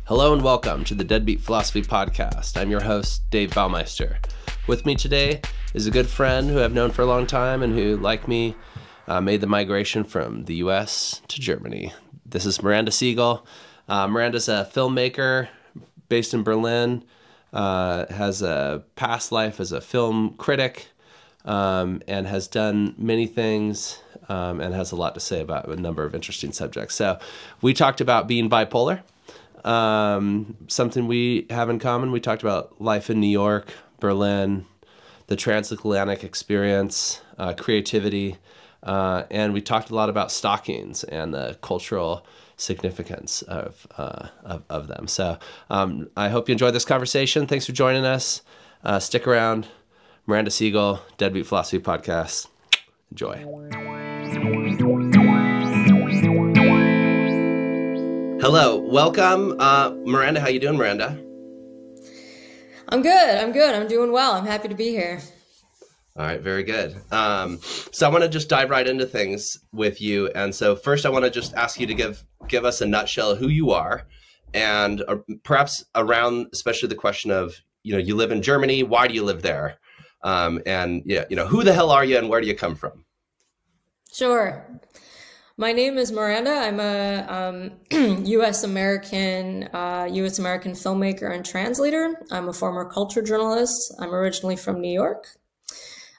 Hello and welcome to the Deadbeat Philosophy Podcast. I'm your host, Dave Baumeister. With me today is a good friend who I've known for a long time and who, like me, made the migration from the US to Germany. This is Miranda Siegel. Miranda's a filmmaker based in Berlin, has a past life as a film critic, and has done many things and has a lot to say about a number of interesting subjects. So we talked about being bipolar. Something we have in common. We talked about life in New York, Berlin, the transatlantic experience, creativity, and we talked a lot about stockings and the cultural significance of them. So I hope you enjoyed this conversation. Thanks for joining us. Stick around. Miranda Siegel, Deadbeat Philosophy Podcast. Enjoy. Hello, welcome. Miranda, how you doing, Miranda? I'm good. I'm doing well. I'm happy to be here. All right, very good. So I want to just dive right into things with you. And so first I want to just ask you to give us a nutshell of who you are and perhaps around especially the question of, you live in Germany, why do you live there? And who the hell are you and where do you come from? Sure. My name is Miranda. I'm a U.S. American filmmaker and translator. I'm a former culture journalist. I'm originally from New York.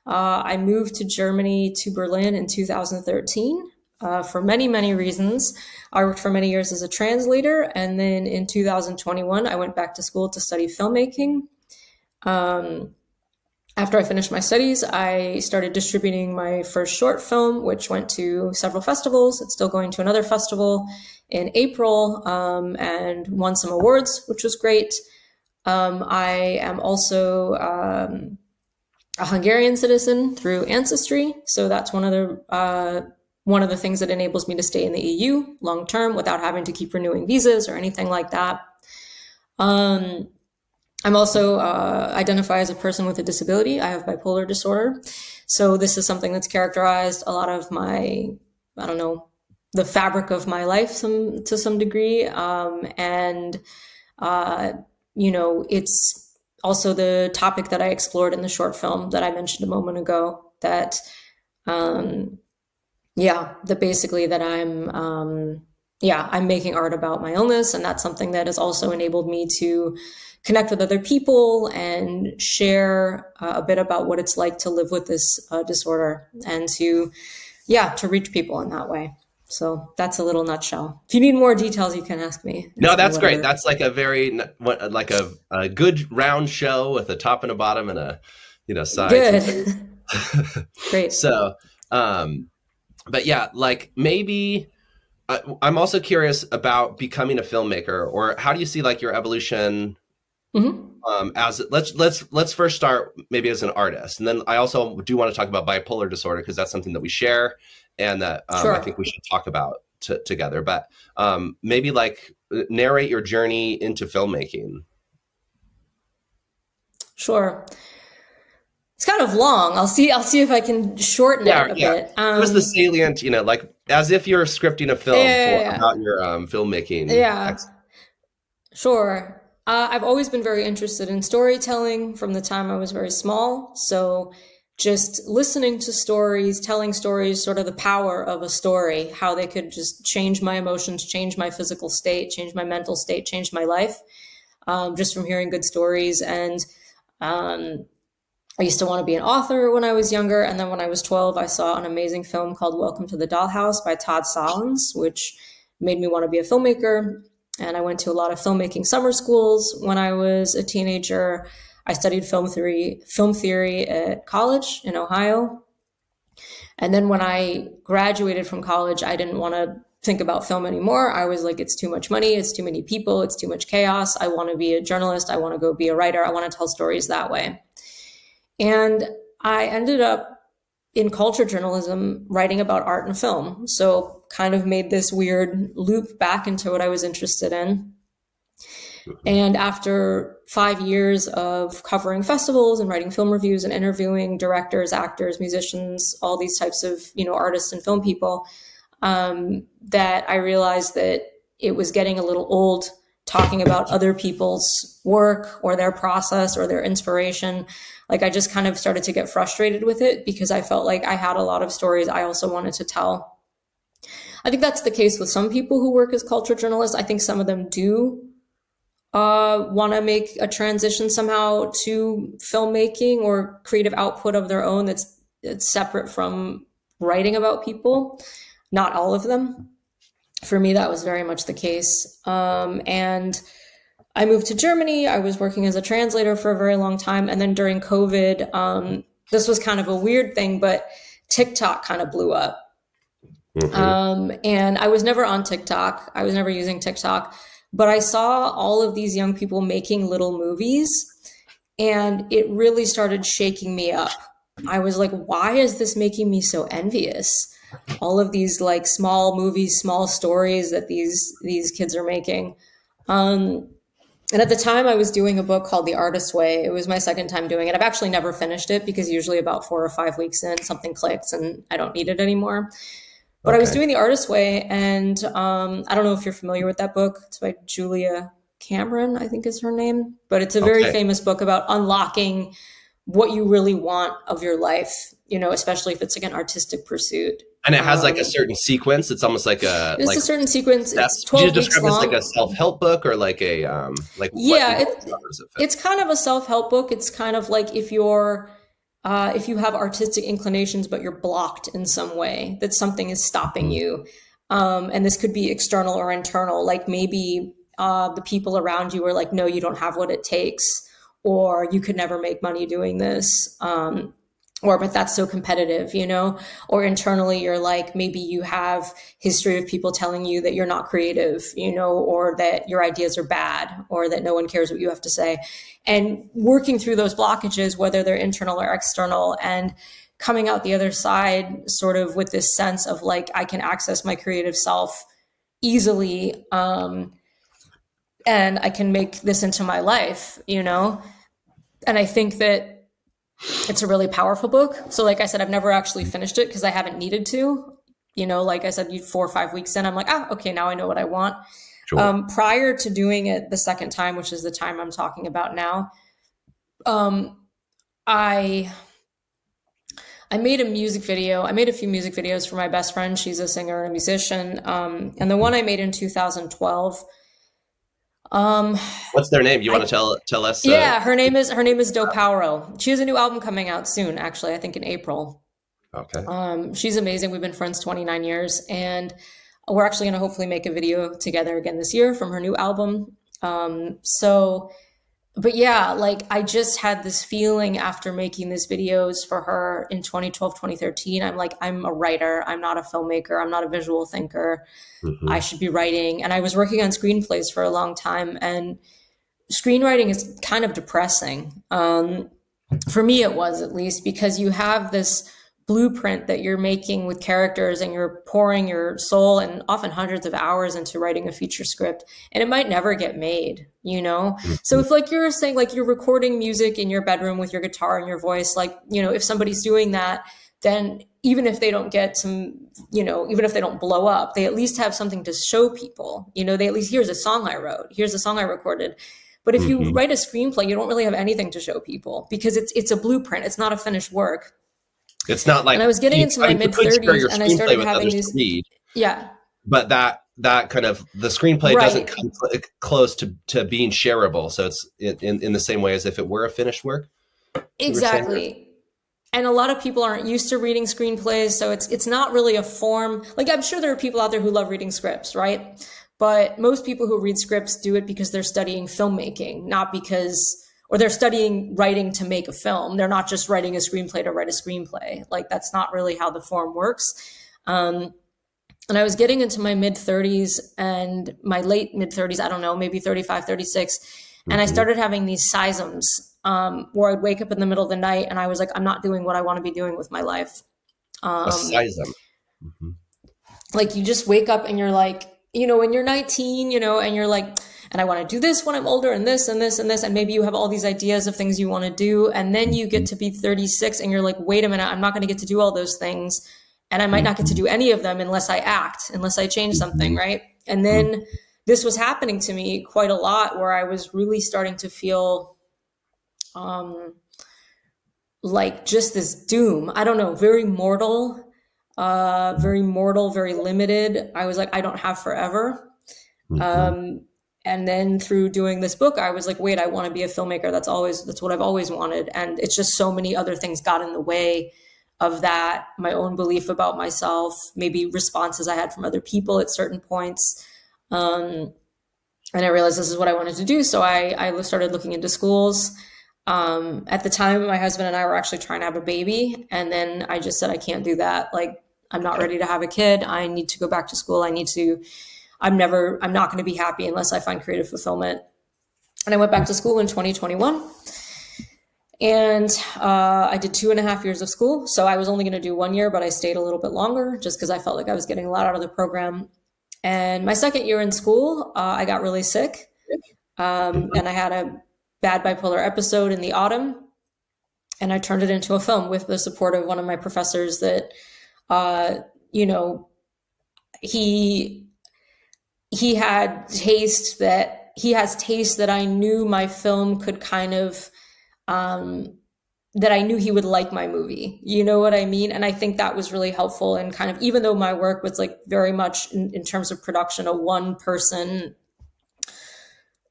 I moved to Germany, to Berlin in 2013 for many, many reasons. I worked for many years as a translator, and then in 2021, I went back to school to study filmmaking. After I finished my studies, I started distributing my first short film, which went to several festivals. It's still going to another festival in April, and won some awards, which was great. I am also a Hungarian citizen through ancestry, so that's one of the things that enables me to stay in the EU long term without having to keep renewing visas or anything like that. I'm also identify as a person with a disability. I have bipolar disorder. So this is something that's characterized a lot of my, the fabric of my life to some degree. It's also the topic that I explored in the short film that I mentioned a moment ago, that basically that I'm making art about my illness. And that's something that has also enabled me to connect with other people and share a bit about what it's like to live with this disorder and to reach people in that way. So that's a little nutshell. If you need more details, you can ask me. No, that's great. That's like a very, a good round show with a top and a bottom and a sides. Good. Great. So, but yeah, like maybe I'm also curious about becoming a filmmaker, or how do you see like your evolution? Mm-hmm. As let's first start maybe as an artist, and then I also do want to talk about bipolar disorder because that's something that we share and that Sure. I think we should talk about together. But maybe like narrate your journey into filmmaking. Sure. It's kind of long. I'll see if I can shorten it a bit. What was the salient, like as if you're scripting a film about your filmmaking. Yeah. Sure. I've always been very interested in storytelling from the time I was very small. So just listening to stories, telling stories, sort of the power of a story, how they could just change my emotions, change my physical state, change my mental state, change my life, just from hearing good stories. And I used to want to be an author when I was younger. And then when I was 12, I saw an amazing film called Welcome to the Dollhouse by Todd, which made me want to be a filmmaker. And I went to a lot of filmmaking summer schools when I was a teenager. I studied film theory at college in Ohio. And then when I graduated from college, I didn't want to think about film anymore. I was like, it's too much money. It's too many people. It's too much chaos. I want to be a journalist. I want to go be a writer. I want to tell stories that way. And I ended up in culture journalism writing about art and film. So kind of made this weird loop back into what I was interested in. And after 5 years of covering festivals and writing film reviews and interviewing directors, actors, musicians, all these types of, artists and film people, that I realized that it was getting a little old talking about other people's work or their process or their inspiration. Like, I just kind of started to get frustrated with it because I felt like I had a lot of stories I also wanted to tell. I think that's the case with some people who work as culture journalists. I think some of them do want to make a transition somehow to filmmaking or creative output of their own that's separate from writing about people. Not all of them. For me, that was very much the case. And I moved to Germany. I was working as a translator for a very long time. And then during COVID, this was kind of a weird thing, but TikTok kind of blew up. And I was never on TikTok. I was never using TikTok, but I saw all of these young people making little movies, and it really started shaking me up. I was like, why is this making me so envious? All of these like small movies, small stories that these kids are making. And at the time I was doing a book called The Artist's Way. It was my second time doing it. I've actually never finished it because usually about 4 or 5 weeks in, something clicks and I don't need it anymore. But I was doing The Artist's Way, and I don't know if you're familiar with that book. It's by Julia Cameron, I think is her name. But it's a very famous book about unlocking what you really want of your life, you know, especially if it's like an artistic pursuit. And it has like a certain sequence. It's almost like a certain sequence. It's 12 weeks long. Like a self-help book or like a it's kind of a self-help book. It's kind of like if you have artistic inclinations but you're blocked in some way, that something is stopping you, and this could be external or internal. Like maybe the people around you are like, no, you don't have what it takes, or you could never make money doing this. But that's so competitive, you know, or internally you're like, maybe you have history of people telling you that you're not creative, you know, or that your ideas are bad, or that no one cares what you have to say. And working through those blockages, whether they're internal or external, and coming out the other side sort of with this sense of like, I can access my creative self easily, and I can make this into my life, you know? And I think that it's a really powerful book. So like I said, I've never actually finished it because I haven't needed to, you know, like I said, 4 or 5 weeks in, I'm like, okay, now I know what I want. Sure. Prior to doing it the second time, which is the time I'm talking about now, I made a music video. I made a few music videos for my best friend. She's a singer and a musician. And the one I made in 2012, what's their name? You want to tell us? Yeah, her name is Paoro. She has a new album coming out soon, actually, I think in April. Okay. She's amazing. We've been friends 29 years, and we're actually going to hopefully make a video together again this year from her new album. But yeah, like I just had this feeling after making these videos for her in 2012, 2013. I'm like, I'm a writer. I'm not a filmmaker. I'm not a visual thinker. I should be writing. And I was working on screenplays for a long time, and screenwriting is kind of depressing. For me, it was, at least, because you have this blueprint that you're making with characters, and you're pouring your soul and often hundreds of hours into writing a feature script, and it might never get made, you know? So if like you're saying, like you're recording music in your bedroom with your guitar and your voice, like, you know, if somebody's doing that, then even if they don't get some, you know, even if they don't blow up, they at least have something to show people, you know, they at least, here's a song I wrote, here's a song I recorded. But if you write a screenplay, you don't really have anything to show people because it's a blueprint. It's not a finished work. It's not like, and I was getting into my mid-30s and I started having these, but that kind of, the screenplay doesn't come close to being shareable. So it's in the same way as if it were a finished work. Exactly. And a lot of people aren't used to reading screenplays. So it's not really a form. Like, I'm sure there are people out there who love reading scripts, right? But most people who read scripts do it because they're studying filmmaking, not because, or they're studying writing to make a film. They're not just writing a screenplay to write a screenplay. Like, that's not really how the form works. And I was getting into my mid-30s and my late mid-30s, I don't know, maybe 35, 36. And I started having these seisms where I'd wake up in the middle of the night and I was like, I'm not doing what I want to be doing with my life. A seism. Like, you just wake up and you're like, you know, when you're 19, you know, and you're like, and I want to do this when I'm older, and this and this and this. And maybe you have all these ideas of things you want to do. And then you get to be 36 and you're like, wait a minute, I'm not going to get to do all those things. And I might not get to do any of them unless I act, unless I change something, right? And then this was happening to me quite a lot, where I was really starting to feel like just this doom. I don't know, very mortal, very limited. I was like, I don't have forever. And then through doing this book, I was like, wait, I want to be a filmmaker. That's what I've always wanted. And it's just so many other things got in the way of that. My own belief about myself, maybe responses I had from other people at certain points. And I realized this is what I wanted to do. So I started looking into schools. At the time, my husband and I were actually trying to have a baby. And then I just said, I can't do that. Like, I'm not ready to have a kid. I need to go back to school. I'm not going to be happy unless I find creative fulfillment. And I went back to school in 2021. And I did 2.5 years of school. So I was only going to do 1 year, but I stayed a little bit longer just because I felt like I was getting a lot out of the program. And my second year in school, I got really sick. And I had a bad bipolar episode in the autumn. And I turned it into a film with the support of one of my professors that, he has taste that I knew my film could kind of, that I knew he would like my movie. You know what I mean? And I think that was really helpful. And kind of, even though my work was like very much in terms of production, a one person,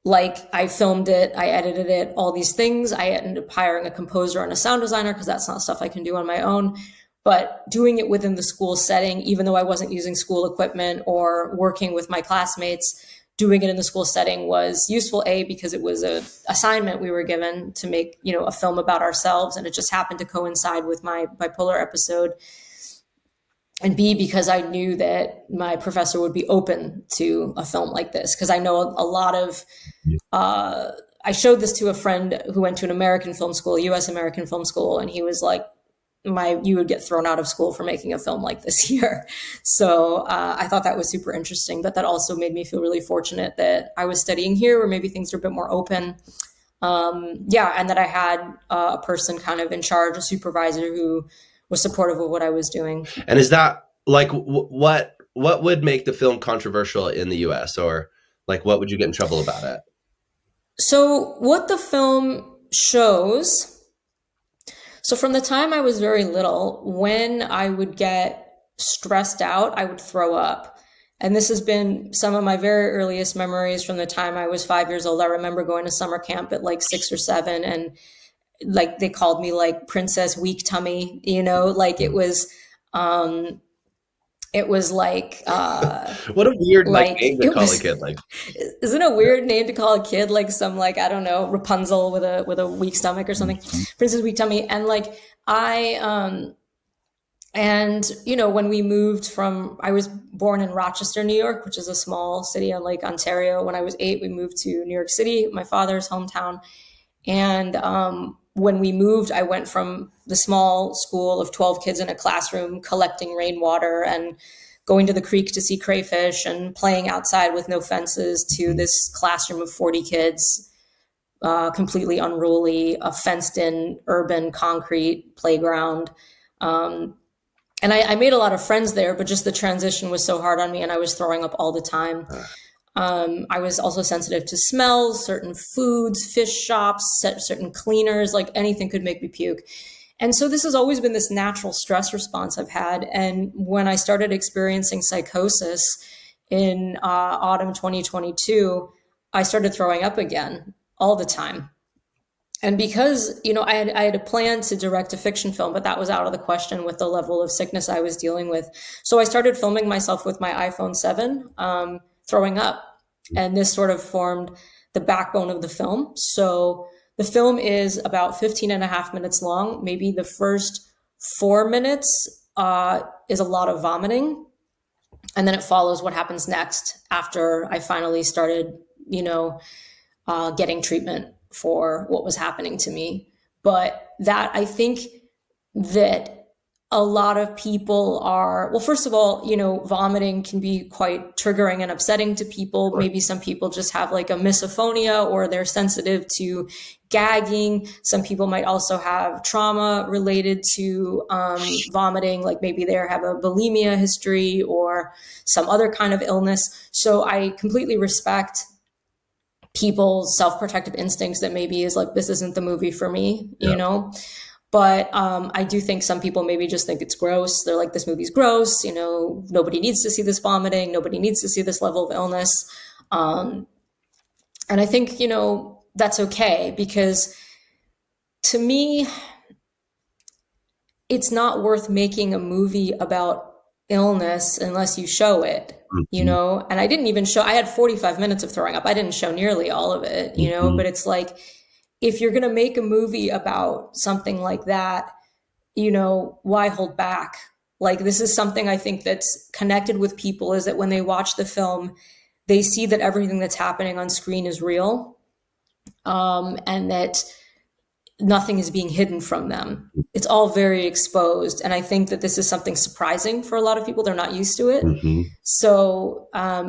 like I filmed it, I edited it, all these things. I ended up hiring a composer and a sound designer because that's not stuff I can do on my own. But doing it within the school setting, even though I wasn't using school equipment or working with my classmates, doing it in the school setting was useful, A, because it was an assignment we were given to make, a film about ourselves. And it just happened to coincide with my bipolar episode. And B, because I knew that my professor would be open to a film like this. Because I know a lot of, I showed this to a friend who went to an American film school, US American film school, and he was like, you would get thrown out of school for making a film like this here. So I thought that was super interesting, but that also made me feel really fortunate that I was studying here where maybe things are a bit more open. And that I had a person kind of in charge, a supervisor who was supportive of what I was doing. And is that like, what would make the film controversial in the US, or like, what would you get in trouble about it? So what the film shows, so from the time I was very little, when I would get stressed out, I would throw up. And this has been some of my very earliest memories from the time I was 5 years old. I remember going to summer camp at like 6 or 7, and like they called me like Princess Weak Tummy, like it was like what a weird name to call a kid. Like, isn't it a weird name to call a kid like some, like, I don't know, Rapunzel with a weak stomach or something? Princess Weak Tummy. And like when we moved I was born in Rochester, New York, which is a small city on Lake Ontario. When I was 8, we moved to New York City, my father's hometown. And when we moved, I went from the small school of 12 kids in a classroom collecting rainwater and going to the creek to see crayfish and playing outside with no fences to this classroom of 40 kids, completely unruly, a fenced-in urban concrete playground. And I made a lot of friends there, but just the transition was so hard on me, and I was throwing up all the time. I was also sensitive to smells, certain foods, fish shops, certain cleaners, like anything could make me puke. And so this has always been this natural stress response I've had. And when I started experiencing psychosis in autumn 2022, I started throwing up again all the time. And because, I had a plan to direct a fiction film, but that was out of the question with the level of sickness I was dealing with. So I started filming myself with my iPhone 7, throwing up. And this sort of formed the backbone of the film. So the film is about 15.5 minutes long. Maybe the first 4 minutes is a lot of vomiting. And then it follows what happens next after I finally started, getting treatment for what was happening to me. But that, I think that a lot of people are, well, first of all, you know, vomiting can be quite triggering and upsetting to people. Maybe some people just have like a misophonia, or they're sensitive to gagging. Some people might also have trauma related to vomiting, like maybe they have a bulimia history or some other kind of illness. So I completely respect people's self-protective instincts that maybe is like, this isn't the movie for me, you know? But I do think some people maybe just think it's gross. They're like, this movie's gross. You know, nobody needs to see this vomiting. Nobody needs to see this level of illness. And I think, you know, that's okay, because to me, it's not worth making a movie about illness unless you show it, you know? And I didn't even show, I had 45 minutes of throwing up. I didn't show nearly all of it, you know, but it's like, if you're going to make a movie about something like that, you know, why hold back? Like, this is something I think that's connected with people, is that when they watch the film, they see that everything that's happening on screen is real, and that nothing is being hidden from them. It's all very exposed. And I think that this is something surprising for a lot of people. They're not used to it. So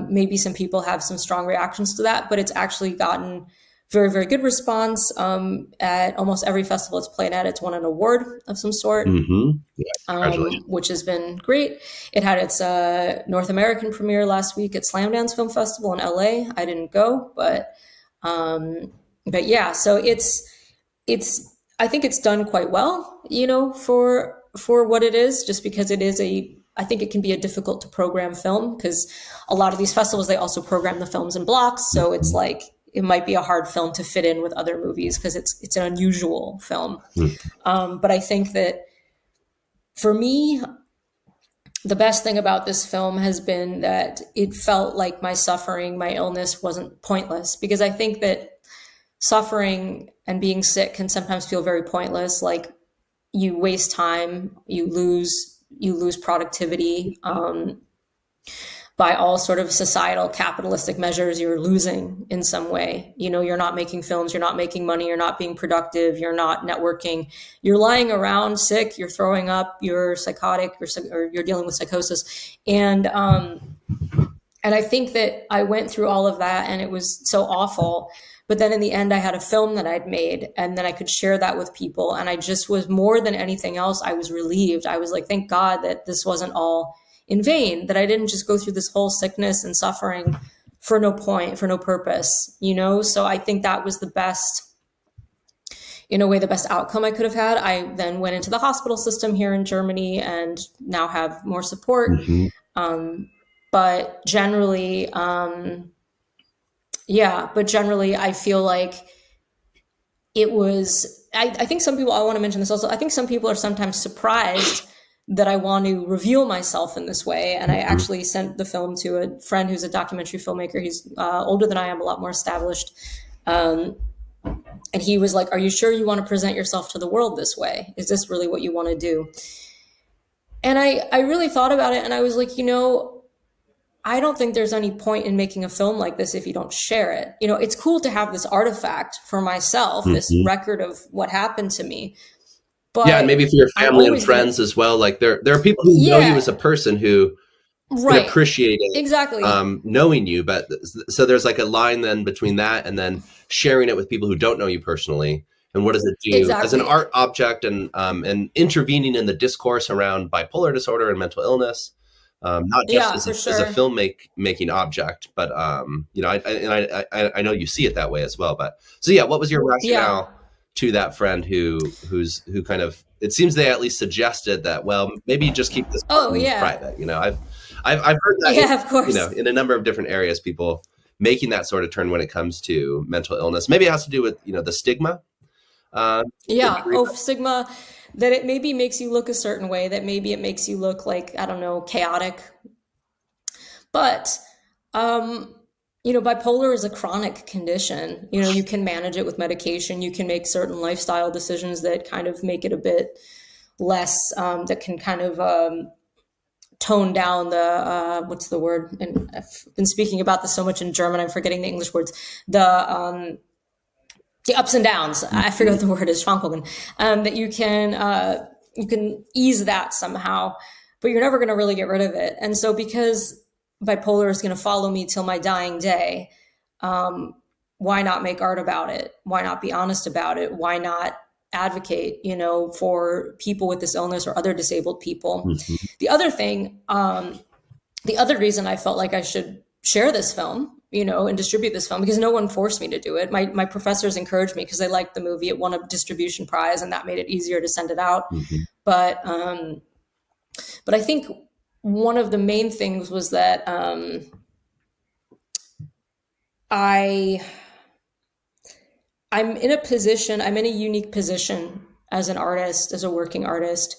maybe some people have some strong reactions to that, but it's actually gotten very, very good response at almost every festival it's played at. It's won an award of some sort, which has been great. It had its North American premiere last week at Slamdance Film Festival in LA. I didn't go, but yeah. So I think it's done quite well, you know, for what it is, just because it is I think it can be a difficult to program film, because a lot of these festivals, they also program the films in blocks. So it's like, it might be a hard film to fit in with other movies because it's an unusual film. But I think that for me, the best thing about this film has been that it felt like my suffering, my illness wasn't pointless, because I think that suffering and being sick can sometimes feel very pointless. Like, you waste time, you lose productivity, by all sort of societal capitalistic measures. You're losing in some way. You know, you're not making films, you're not making money, you're not being productive, you're not networking, you're lying around sick, you're throwing up, you're psychotic, or you're dealing with psychosis. And I think that I went through all of that, and it was so awful. But then in the end, I had a film that I'd made, and then I could share that with people. And I just was, more than anything else, I was relieved. I was like, thank God that this wasn't all in vain, that I didn't just go through this whole sickness and suffering for no point, for no purpose, you know? So I think that was the best, in a way, the best outcome I could have had. I then went into the hospital system here in Germany and now have more support. But generally, I feel like it was, I think some people, I want to mention this also, I think some people are sometimes surprised that I want to reveal myself in this way. And I actually sent the film to a friend who's a documentary filmmaker. He's older than I am, a lot more established. And he was like, are you sure you want to present yourself to the world this way? Is this really what you want to do? And I really thought about it, and I was like, you know, I don't think there's any point in making a film like this if you don't share it. You know, it's cool to have this artifact for myself, this record of what happened to me. But yeah, and maybe for your family and friends as well. Like there are people who know you as a person who can appreciate it, knowing you. But so there's like a line then between that and then sharing it with people who don't know you personally. And what does it do as an art object, and intervening in the discourse around bipolar disorder and mental illness, not just as a filmmaking object, but you know, I know you see it that way as well. But so yeah, what was your rationale to that friend who kind of, it seems they at least suggested that, well, maybe just keep this private. You know, I've heard that of course, you know, in a number of different areas, people making that sort of turn when it comes to mental illness. Maybe it has to do with, you know, the stigma. Stigma, that it maybe makes you look a certain way, that maybe it makes you look like, I don't know, chaotic. But you know, bipolar is a chronic condition. You know, you can manage it with medication. You can make certain lifestyle decisions that kind of make it a bit less, that can kind of tone down the, what's the word? And I've been speaking about this so much in German, I'm forgetting the English words. The ups and downs. I forget what the word is, Schwankungen, that you can you can ease that somehow, but you're never going to really get rid of it. And so because bipolar is going to follow me till my dying day, why not make art about it? Why not be honest about it? Why not advocate, you know, for people with this illness or other disabled people? Mm-hmm. The other thing, the other reason I felt like I should share this film, you know, and distribute this film, because no one forced me to do it. My professors encouraged me because they liked the movie. It won a distribution prize, and that made it easier to send it out. Mm-hmm. But I think one of the main things was that I'm in a unique position as an artist, as a working artist,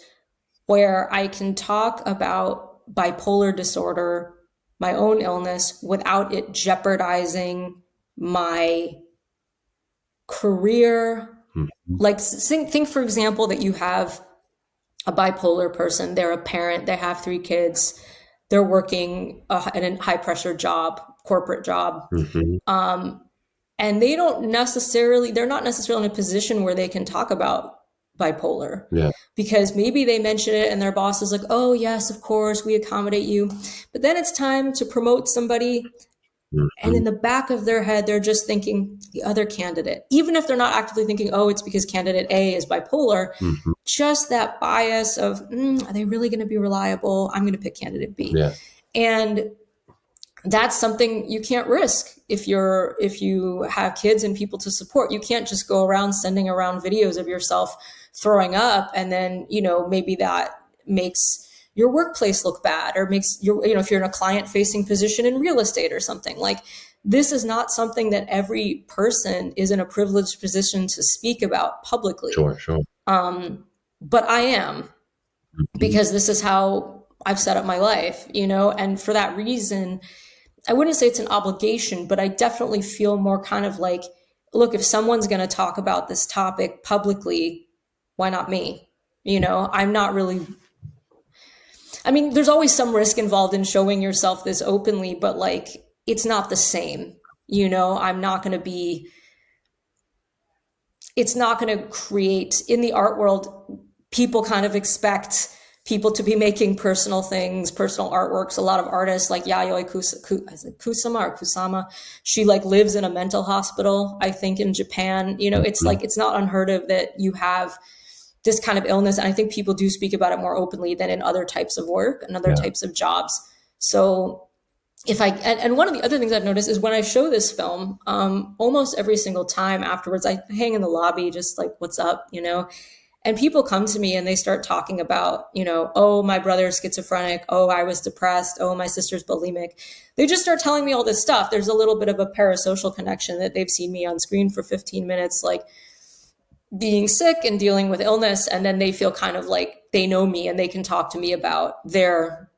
where I can talk about bipolar disorder, my own illness, without it jeopardizing my career. Mm-hmm. Like think, for example, that you have a bipolar person, they're a parent, they have 3 kids, they're working in a high pressure job, corporate job. Mm-hmm. And they're not necessarily in a position where they can talk about bipolar. Yeah. Because maybe they mention it and their boss is like, oh yes, of course, we accommodate you. But then it's time to promote somebody. Mm-hmm. And in the back of their head, they're just thinking the other candidate, even if they're not actively thinking, oh, it's because candidate A is bipolar, mm-hmm. just that bias of, are they really going to be reliable? I'm going to pick candidate B. Yeah. And that's something you can't risk if you have kids and people to support. You can't just go around sending around videos of yourself throwing up, and then, you know, maybe that makes your workplace look bad, or makes your, you know, if you're in a client facing position in real estate or something. Like, this is not something that every person is in a privileged position to speak about publicly. Sure. But I am, because this is how I've set up my life, you know, and for that reason, I wouldn't say it's an obligation, but I definitely feel more kind of like, look, if someone's going to talk about this topic publicly, why not me? You know, I'm not really, I mean, there's always some risk involved in showing yourself this openly, but like, it's not the same, you know, it's not going to create, in the art world, people kind of expect people to be making personal things, personal artworks. A lot of artists like Yayoi Kusama, she like lives in a mental hospital, I think, in Japan. You know, it's like, it's not unheard of that you have this kind of illness. And I think people do speak about it more openly than in other types of work and other types of jobs. So and one of the other things I've noticed is when I show this film, almost every single time afterwards, I hang in the lobby, just like, what's up, you know? And people come to me and they start talking about, you know, oh, my brother's schizophrenic. Oh, I was depressed. Oh, my sister's bulimic. They just start telling me all this stuff. There's a little bit of a parasocial connection that they've seen me on screen for 15 minutes, like being sick and dealing with illness. And then they feel kind of like they know me and they can talk to me about their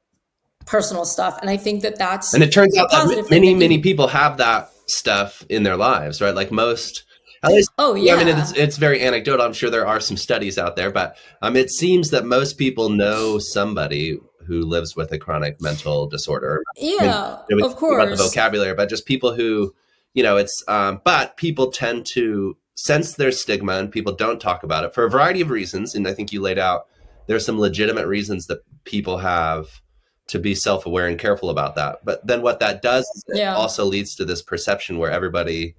personal stuff. And I think that that's, and it turns out that many people have that stuff in their lives, right? Like most, at least, I mean, it's very anecdotal. I'm sure there are some studies out there, but it seems that most people know somebody who lives with a chronic mental disorder. Yeah, I mean, of course. About the vocabulary, but just people who, you know, it's, but people tend to sense there's stigma and people don't talk about it for a variety of reasons. And I think you laid out, there's some legitimate reasons that people have to be self-aware and careful about that. But then what that does is it also leads to this perception where everybody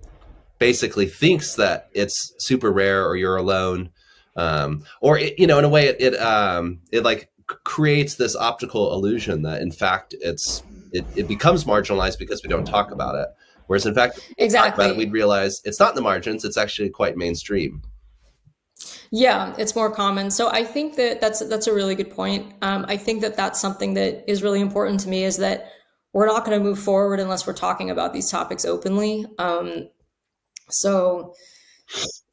basically thinks that it's super rare or you're alone, or it, you know, in a way it like creates this optical illusion that in fact it becomes marginalized because we don't talk about it. Whereas in fact, if we talk about it, we'd realize it's not in the margins; it's actually quite mainstream. Yeah, it's more common. So I think that that's a really good point. I think that that's something that is really important to me, is that we're not going to move forward unless we're talking about these topics openly. So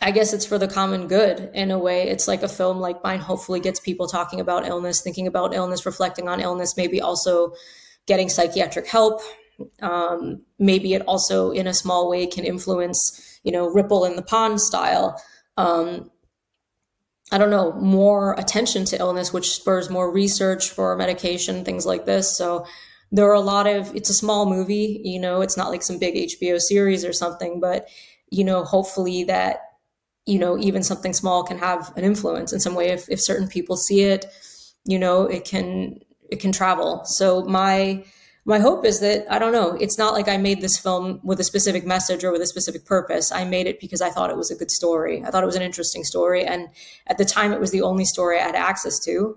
I guess it's for the common good in a way. It's like a film like mine hopefully gets people talking about illness, thinking about illness, reflecting on illness, maybe also getting psychiatric help. Maybe it also in a small way can influence, you know, ripple in the pond style. I don't know, more attention to illness, which spurs more research for medication, things like this. So there are it's a small movie, you know, it's not like some big HBO series or something, but, you know, hopefully that you know, even something small can have an influence in some way. If certain people see it, you know, it can travel. So my hope is that, I don't know, it's not like I made this film with a specific message or with a specific purpose. I made it because I thought it was a good story. I thought it was an interesting story. And at the time, it was the only story I had access to.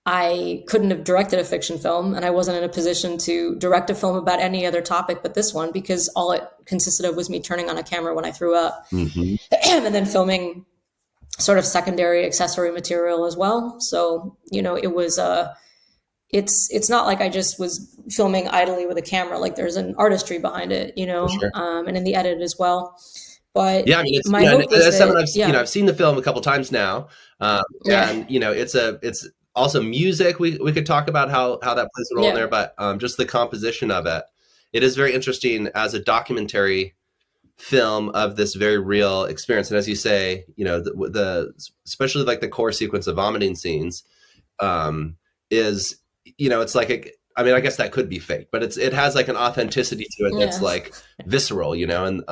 I couldn't have directed a fiction film, and I wasn't in a position to direct a film about any other topic but this one, because all it consisted of was me turning on a camera when I threw up, and then filming sort of secondary accessory material as well. So, you know, it was it's not like I just was filming idly with a camera. Like, there's an artistry behind it, you know, sure. And in the edit as well. But yeah, I mean, my hope is that, you know, I've seen the film a couple times now, and you know, it's also music. We could talk about how that plays a role in there, but just the composition of it. It is very interesting as a documentary film of this very real experience. And as you say, you know, the especially like the core sequence of vomiting scenes is, you know, it's like I mean, I guess that could be fake, but it has like an authenticity to it that's like visceral, you know, and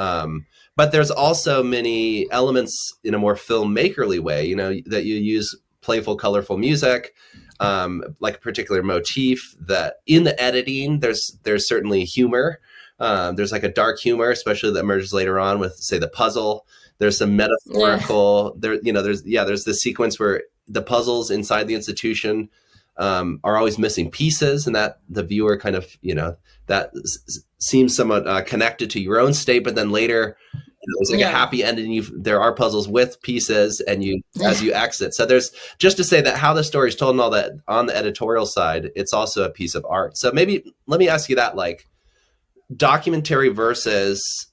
but there's also many elements in a more filmmakerly way, you know, that you use playful, colorful music, like a particular motif that in the editing, there's certainly humor. There's like a dark humor, especially that emerges later on with, say, the puzzle. There's some metaphorical, you know, there's this sequence where the puzzles inside the institution are always missing pieces, and that the viewer kind of, you know, that seems somewhat connected to your own state, but then later, you know, there's like a happy ending. There are puzzles with pieces, and as you exit. So there's, just to say that how the story is told and all that on the editorial side, it's also a piece of art. So maybe let me ask you that, like, documentary versus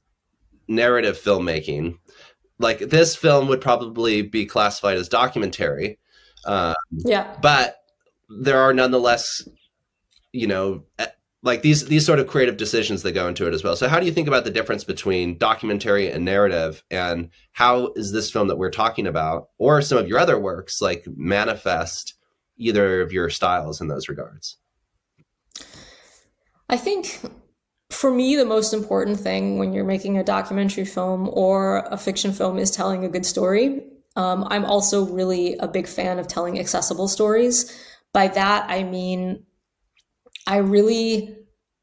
narrative filmmaking. Like, this film would probably be classified as documentary. But there are nonetheless, you know, like these sort of creative decisions that go into it as well. So how do you think about the difference between documentary and narrative, and how is this film that we're talking about, or some of your other works, like manifest either of your styles in those regards? I think for me, the most important thing when you're making a documentary film or a fiction film is telling a good story. I'm also really a big fan of telling accessible stories. By that, I mean, I really,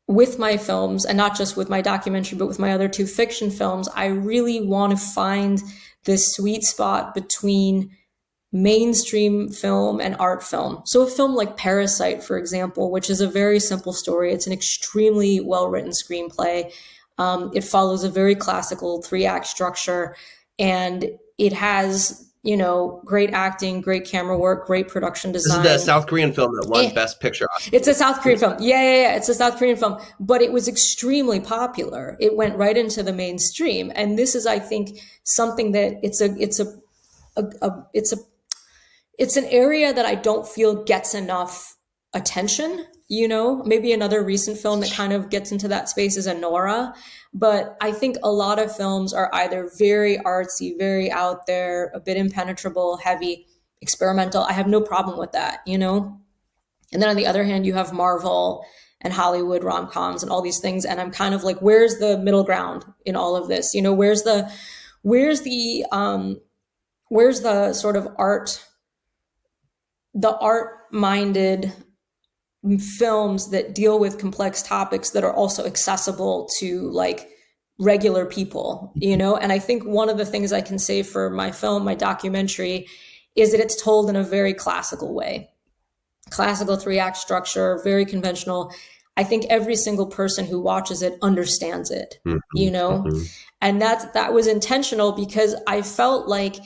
with my films, and not just with my documentary, but with my other two fiction films, I really want to find this sweet spot between mainstream film and art film. So a film like Parasite, for example, which is a very simple story. It's an extremely well-written screenplay. It follows a very classical 3-act structure, and it has, you know, great acting, great camera work, great production design. This is the South Korean film that won Best Picture. It's a South Korean film. Yeah. It's a South Korean film, but it was extremely popular. It went right into the mainstream. And this is, I think, something that it's an area that I don't feel gets enough attention. You know, maybe another recent film that kind of gets into that space is Anora. But I think a lot of films are either very artsy, very out there, a bit impenetrable, heavy, experimental. I have no problem with that, you know? And then on the other hand, you have Marvel and Hollywood rom-coms and all these things. And I'm kind of like, where's the middle ground in all of this? You know, where's the sort of art-minded films that deal with complex topics that are also accessible to like regular people, you know? And I think one of the things I can say for my film, my documentary, is that it's told in a very classical way. Classical 3-act structure, very conventional. I think every single person who watches it understands it, you know? And that was intentional, because I felt like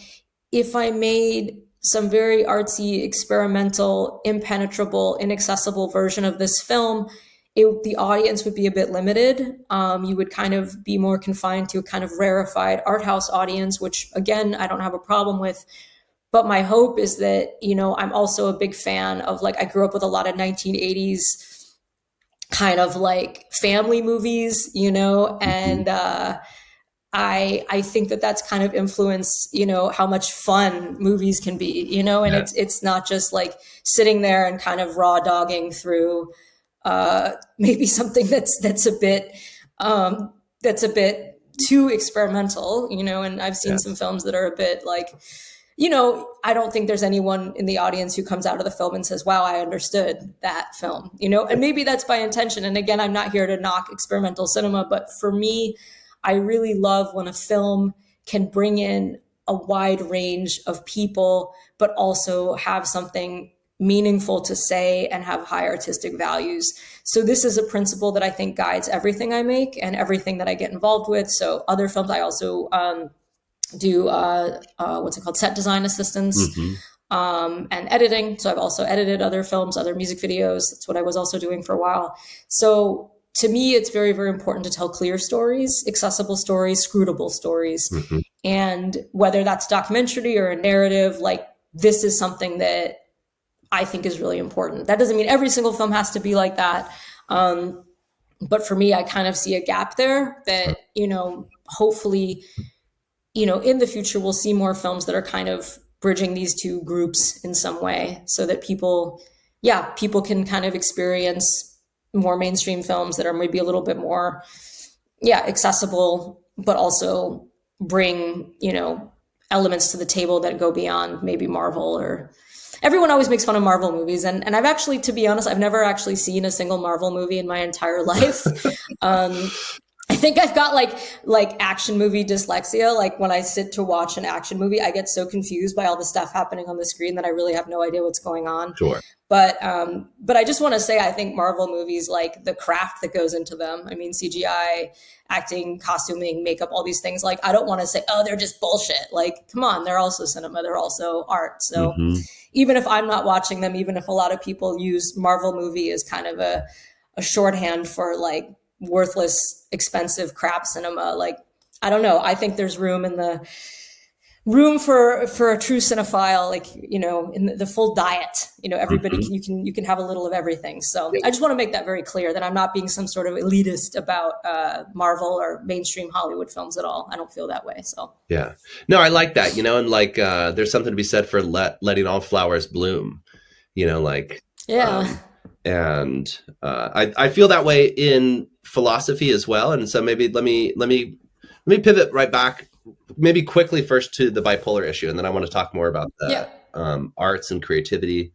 if I made some very artsy, experimental, impenetrable, inaccessible version of this film, the audience would be a bit limited. You would kind of be more confined to a kind of rarefied art house audience, which again, I don't have a problem with. But my hope is that, you know, I'm also a big fan of, like, I grew up with a lot of 1980s kind of like family movies, you know, and I think that that's kind of influenced, you know, how much fun movies can be, you know, and it's not just like sitting there and kind of raw dogging through maybe something that's a bit too experimental, you know, and I've seen some films that are a bit like, you know, I don't think there's anyone in the audience who comes out of the film and says, wow, I understood that film, you know, and maybe that's by intention. And again, I'm not here to knock experimental cinema, but for me, I really love when a film can bring in a wide range of people, but also have something meaningful to say and have high artistic values. So this is a principle that I think guides everything I make and everything that I get involved with. So other films, I also do what's it called, set design assistance and editing. So I've also edited other films, other music videos. That's what I was also doing for a while. So to me, it's very, very important to tell clear stories, accessible stories, scrutable stories. And whether that's documentary or a narrative, like this is something that I think is really important. That doesn't mean every single film has to be like that. But for me, I kind of see a gap there that, you know, hopefully, you know, in the future, we'll see more films that are kind of bridging these two groups in some way so that people can kind of experience more mainstream films that are maybe a little bit more, accessible, but also bring, you know, elements to the table that go beyond maybe Marvel. Or everyone always makes fun of Marvel movies. And I've actually, to be honest, I've never actually seen a single Marvel movie in my entire life. I think I've got like action movie dyslexia. Like when I sit to watch an action movie, I get so confused by all the stuff happening on the screen that I really have no idea what's going on. Sure. But I just want to say, I think Marvel movies, like the craft that goes into them, I mean, CGI, acting, costuming, makeup, all these things, like, I don't want to say, oh, they're just bullshit. Like, come on, they're also cinema. They're also art. So even if I'm not watching them, even if a lot of people use Marvel movie as kind of a shorthand for like worthless, expensive crap cinema, like, I don't know. I think there's room for a true cinephile, like, you know, in the full diet, you know, everybody you can have a little of everything. So I just want to make that very clear that I'm not being some sort of elitist about Marvel or mainstream Hollywood films at all. I don't feel that way. So yeah, no, I like that, you know, and like there's something to be said for letting all flowers bloom, you know, like and I feel that way in philosophy as well. And so maybe let me pivot right back, maybe quickly first to the bipolar issue, and then I want to talk more about the arts and creativity,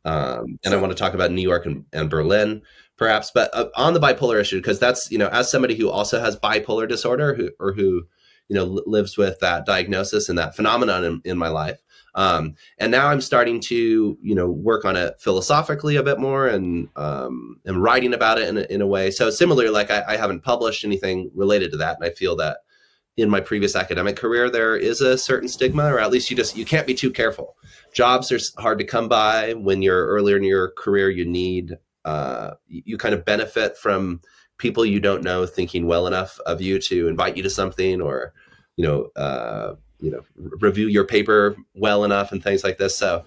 and I want to talk about New York and Berlin, perhaps. But on the bipolar issue, because that's, you know, as somebody who also has bipolar disorder, who you know lives with that diagnosis and that phenomenon in my life, and now I'm starting to, you know, work on it philosophically a bit more, and writing about it in a way. So similarly, like I haven't published anything related to that, and I feel that in my previous academic career, there is a certain stigma, or at least you can't be too careful. Jobs are hard to come by. When you're earlier in your career, you need, you kind of benefit from people you don't know thinking well enough of you to invite you to something, or, you know, review your paper well enough and things like this. So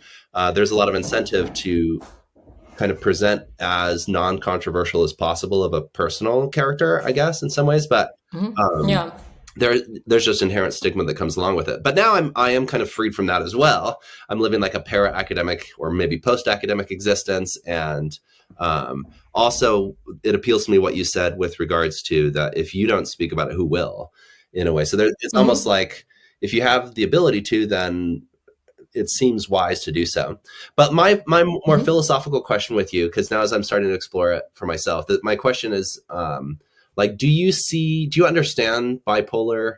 there's a lot of incentive to kind of present as non-controversial as possible of a personal character, I guess, in some ways. But there's just inherent stigma that comes along with it. But now I am kind of freed from that as well. I'm living like a para-academic or maybe post-academic existence. And also it appeals to me what you said with regards to that if you don't speak about it, who will, in a way. So it's almost like if you have the ability to, then it seems wise to do so. But my more philosophical question with you, because now as I'm starting to explore it for myself, that my question is, like, do you understand bipolar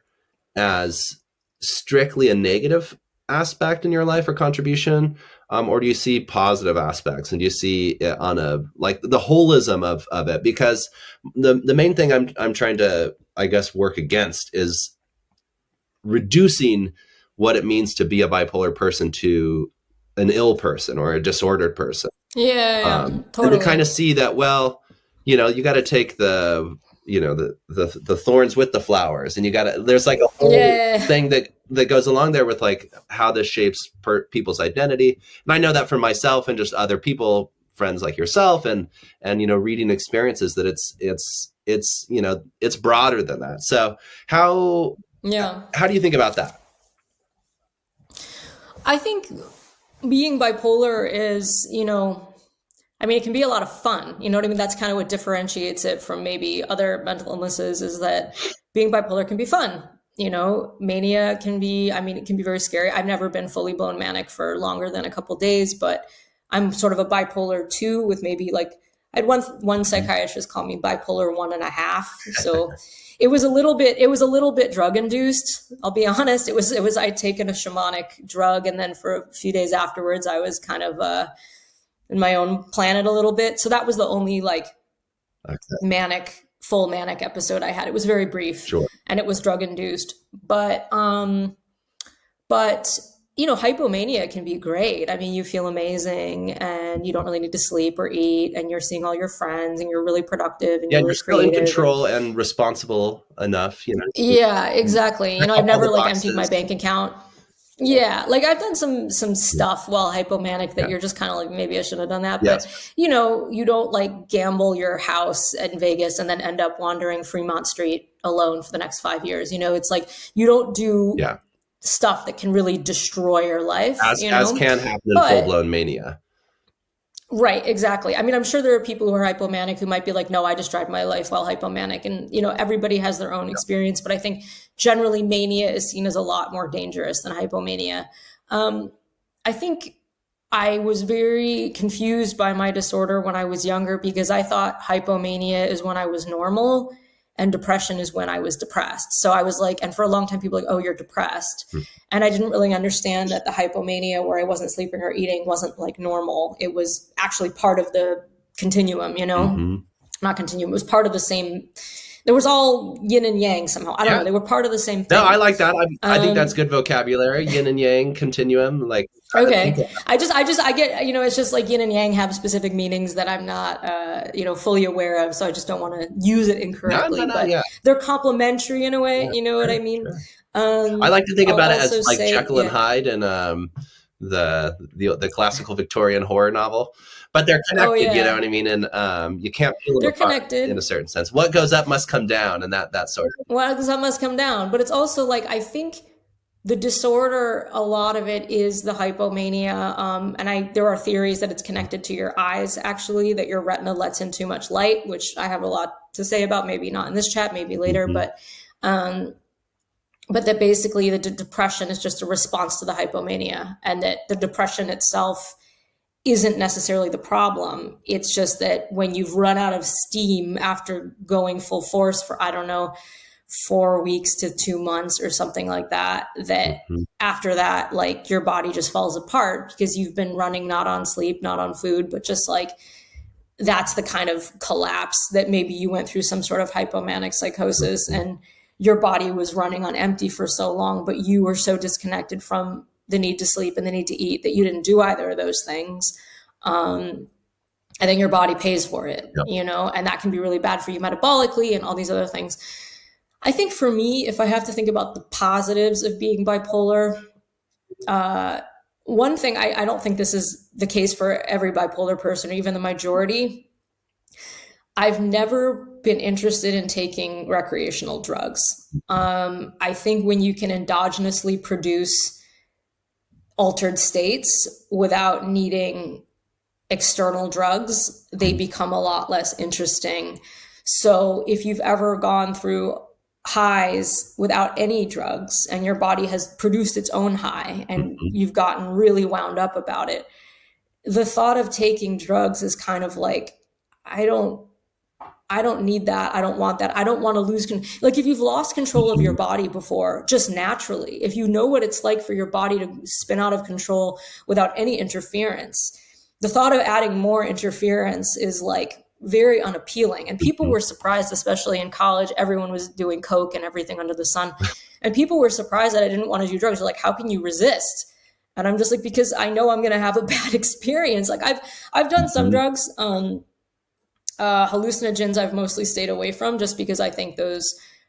as strictly a negative aspect in your life or contribution? Or do you see positive aspects, and do you see it on like the holism of it? Because the main thing I'm trying to, I guess, work against is reducing what it means to be a bipolar person to an ill person or a disordered person. Totally. And to kind of see that, well, you know, you got to take the thorns with the flowers, and there's like a whole thing that goes along there with like how this shapes people's identity. And I know that for myself and just other people, friends like yourself, and you know, reading experiences, that it's you know, it's broader than that. So how do you think about that? I think being bipolar is, you know, I mean, it can be a lot of fun. You know what I mean? That's kind of what differentiates it from maybe other mental illnesses, is that being bipolar can be fun. You know, mania can be, I mean, it can be very scary. I've never been fully blown manic for longer than a couple days, but I'm sort of a bipolar 2 with maybe like, I had one psychiatrist call me bipolar 1.5. So it was a little bit drug induced. I'll be honest. It was, I'd taken a shamanic drug. And then for a few days afterwards, I was kind of, in my own planet a little bit. So that was the only like full manic episode I had. It was very brief, and it was drug induced, but you know, hypomania can be great. I mean, you feel amazing and you don't really need to sleep or eat, and you're seeing all your friends and you're really productive and you're still in control and responsible enough, you know? Yeah, exactly. You know, I've never like emptied my bank account. Yeah, like I've done some stuff while hypomanic that you're just kind of like, maybe I should have done that. But, you know, you don't like gamble your house in Vegas and then end up wandering Fremont Street alone for the next 5 years. You know, it's like you don't do stuff that can really destroy your life. As can happen in full-blown mania. Right, exactly. I mean, I'm sure there are people who are hypomanic who might be like, no, I just drive my life while hypomanic. And, you know, everybody has their own experience. But I think generally mania is seen as a lot more dangerous than hypomania. I think I was very confused by my disorder when I was younger because I thought hypomania is when I was normal and depression is when I was depressed. So I was like, and for a long time, people were like, oh, you're depressed. And I didn't really understand that the hypomania where I wasn't sleeping or eating wasn't like normal. It was actually part of the continuum, you know, not continuum. It was part of the same. There was all yin and yang somehow. I don't know. They were part of the same thing. No, I like that. I think that's good vocabulary. Yin and yang, continuum. Like, okay. I get, you know, it's just like yin and yang have specific meanings that I'm not, you know, fully aware of. So I just don't want to use it incorrectly. But they're complementary in a way. You know what I mean? I like to think about it as like Jekyll and Hyde and the classical Victorian horror novel. But they're connected, you know what I mean? And you can't feel them apart in a certain sense. What goes up must come down, and that sort of. What goes up must come down. But it's also like, I think the disorder, a lot of it is the hypomania. And there are theories that it's connected to your eyes, actually, that your retina lets in too much light, which I have a lot to say about, maybe not in this chat, maybe later. But that basically the depression is just a response to the hypomania, and that the depression itself isn't necessarily the problem. It's just that when you've run out of steam after going full force for, I don't know, 4 weeks to 2 months or something like that, that after that, like your body just falls apart because you've been running not on sleep, not on food, but just like, that's the kind of collapse that maybe you went through some sort of hypomanic psychosis and your body was running on empty for so long, but you were so disconnected from the need to sleep and the need to eat that you didn't do either of those things. And then your body pays for it, you know, and that can be really bad for you metabolically and all these other things. I think for me, if I have to think about the positives of being bipolar, one thing, I don't think this is the case for every bipolar person or even the majority. I've never been interested in taking recreational drugs. I think when you can endogenously produce altered states without needing external drugs, they become a lot less interesting. So if you've ever gone through highs without any drugs and your body has produced its own high and you've gotten really wound up about it, the thought of taking drugs is kind of like, I don't need that. I don't want that. I don't want to lose control. Like if you've lost control of your body before, just naturally, if you know what it's like for your body to spin out of control without any interference, the thought of adding more interference is like very unappealing. And people were surprised, especially in college, everyone was doing coke and everything under the sun. And people were surprised that I didn't want to do drugs. They're like, how can you resist? And I'm just like, because I know I'm going to have a bad experience. Like I've done some drugs, hallucinogens I've mostly stayed away from just because I think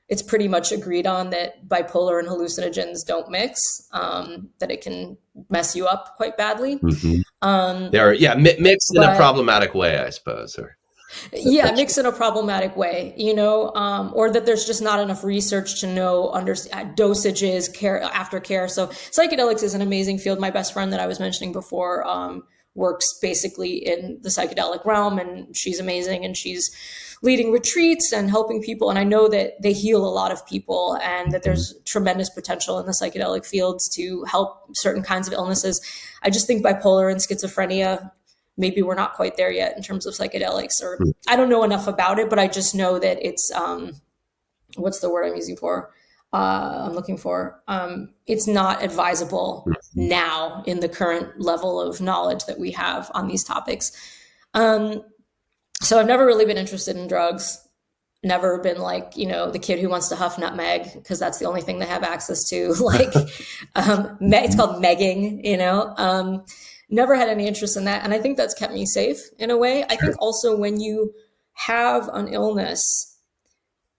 it's pretty much agreed on that bipolar and hallucinogens don't mix, that it can mess you up quite badly. They're mixed in a problematic way, I suppose. Mixed in a problematic way, you know, or that there's just not enough research to know dosages, aftercare. So psychedelics is an amazing field. My best friend that I was mentioning before works basically in the psychedelic realm, and she's amazing, and she's leading retreats and helping people. And I know that they heal a lot of people, and that there's tremendous potential in the psychedelic fields to help certain kinds of illnesses. I just think bipolar and schizophrenia, maybe we're not quite there yet in terms of psychedelics, or I don't know enough about it, but I just know that it's, what's the word I'm looking for? It's not advisable now in the current level of knowledge that we have on these topics. So I've never really been interested in drugs, never been like, the kid who wants to huff nutmeg because that's the only thing they have access to. Like, it's called megging, never had any interest in that. And I think that's kept me safe in a way. I think also when you have an illness,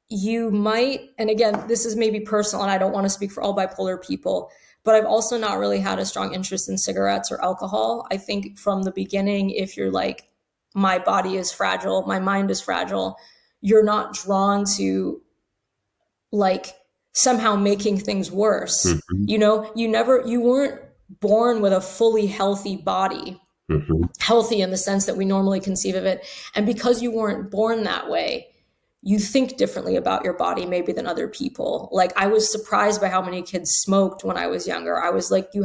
you might, and again, this is maybe personal and I don't want to speak for all bipolar people, but I've also not really had a strong interest in cigarettes or alcohol. I think from the beginning, if you're like, my body is fragile, my mind is fragile, you're not drawn to like somehow making things worse. You weren't born with a fully healthy body, healthy in the sense that we normally conceive of it. And because you weren't born that way, you think differently about your body maybe than other people. Like I was surprised by how many kids smoked when I was younger. I was like, you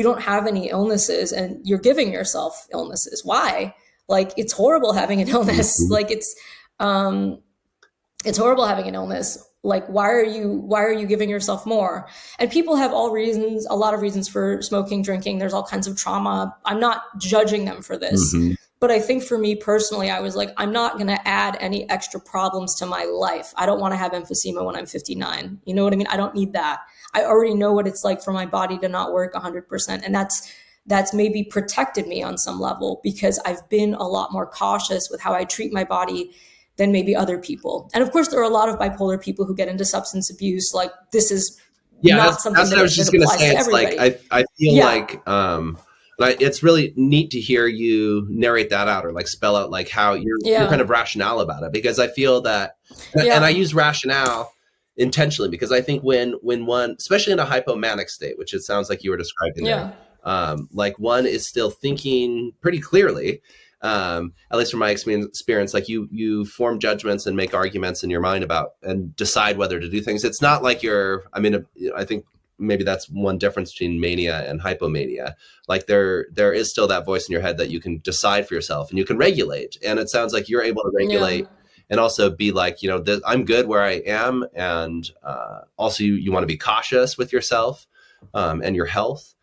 don't have any illnesses and you're giving yourself illnesses. Why? Like, it's horrible having an illness. Like it's horrible having an illness. Like, why are you giving yourself more? And people have a lot of reasons for smoking, drinking. There's all kinds of trauma. I'm not judging them for this. But I think for me personally, I was like, I'm not going to add any extra problems to my life. I don't want to have emphysema when I'm 59. You know what I mean? I don't need that. I already know what it's like for my body to not work 100%. And that's maybe protected me on some level because I've been a lot more cautious with how I treat my body than maybe other people. And of course, there are a lot of bipolar people who get into substance abuse. Like this is not something that's what I was just going to say. It's everybody. Like, I feel like, it's really neat to hear you narrate that out or like spell out like how your kind of rationale about it, because I feel that, and I use rationale intentionally because I think when one, especially in a hypomanic state, which it sounds like you were describing there, like one is still thinking pretty clearly, at least from my experience, like you form judgments and make arguments in your mind about and decide whether to do things. It's not like I think maybe that's one difference between mania and hypomania. Like there is still that voice in your head that you can decide for yourself and you can regulate. And it sounds like you're able to regulate and also be like, I'm good where I am. And also you want to be cautious with yourself and your health.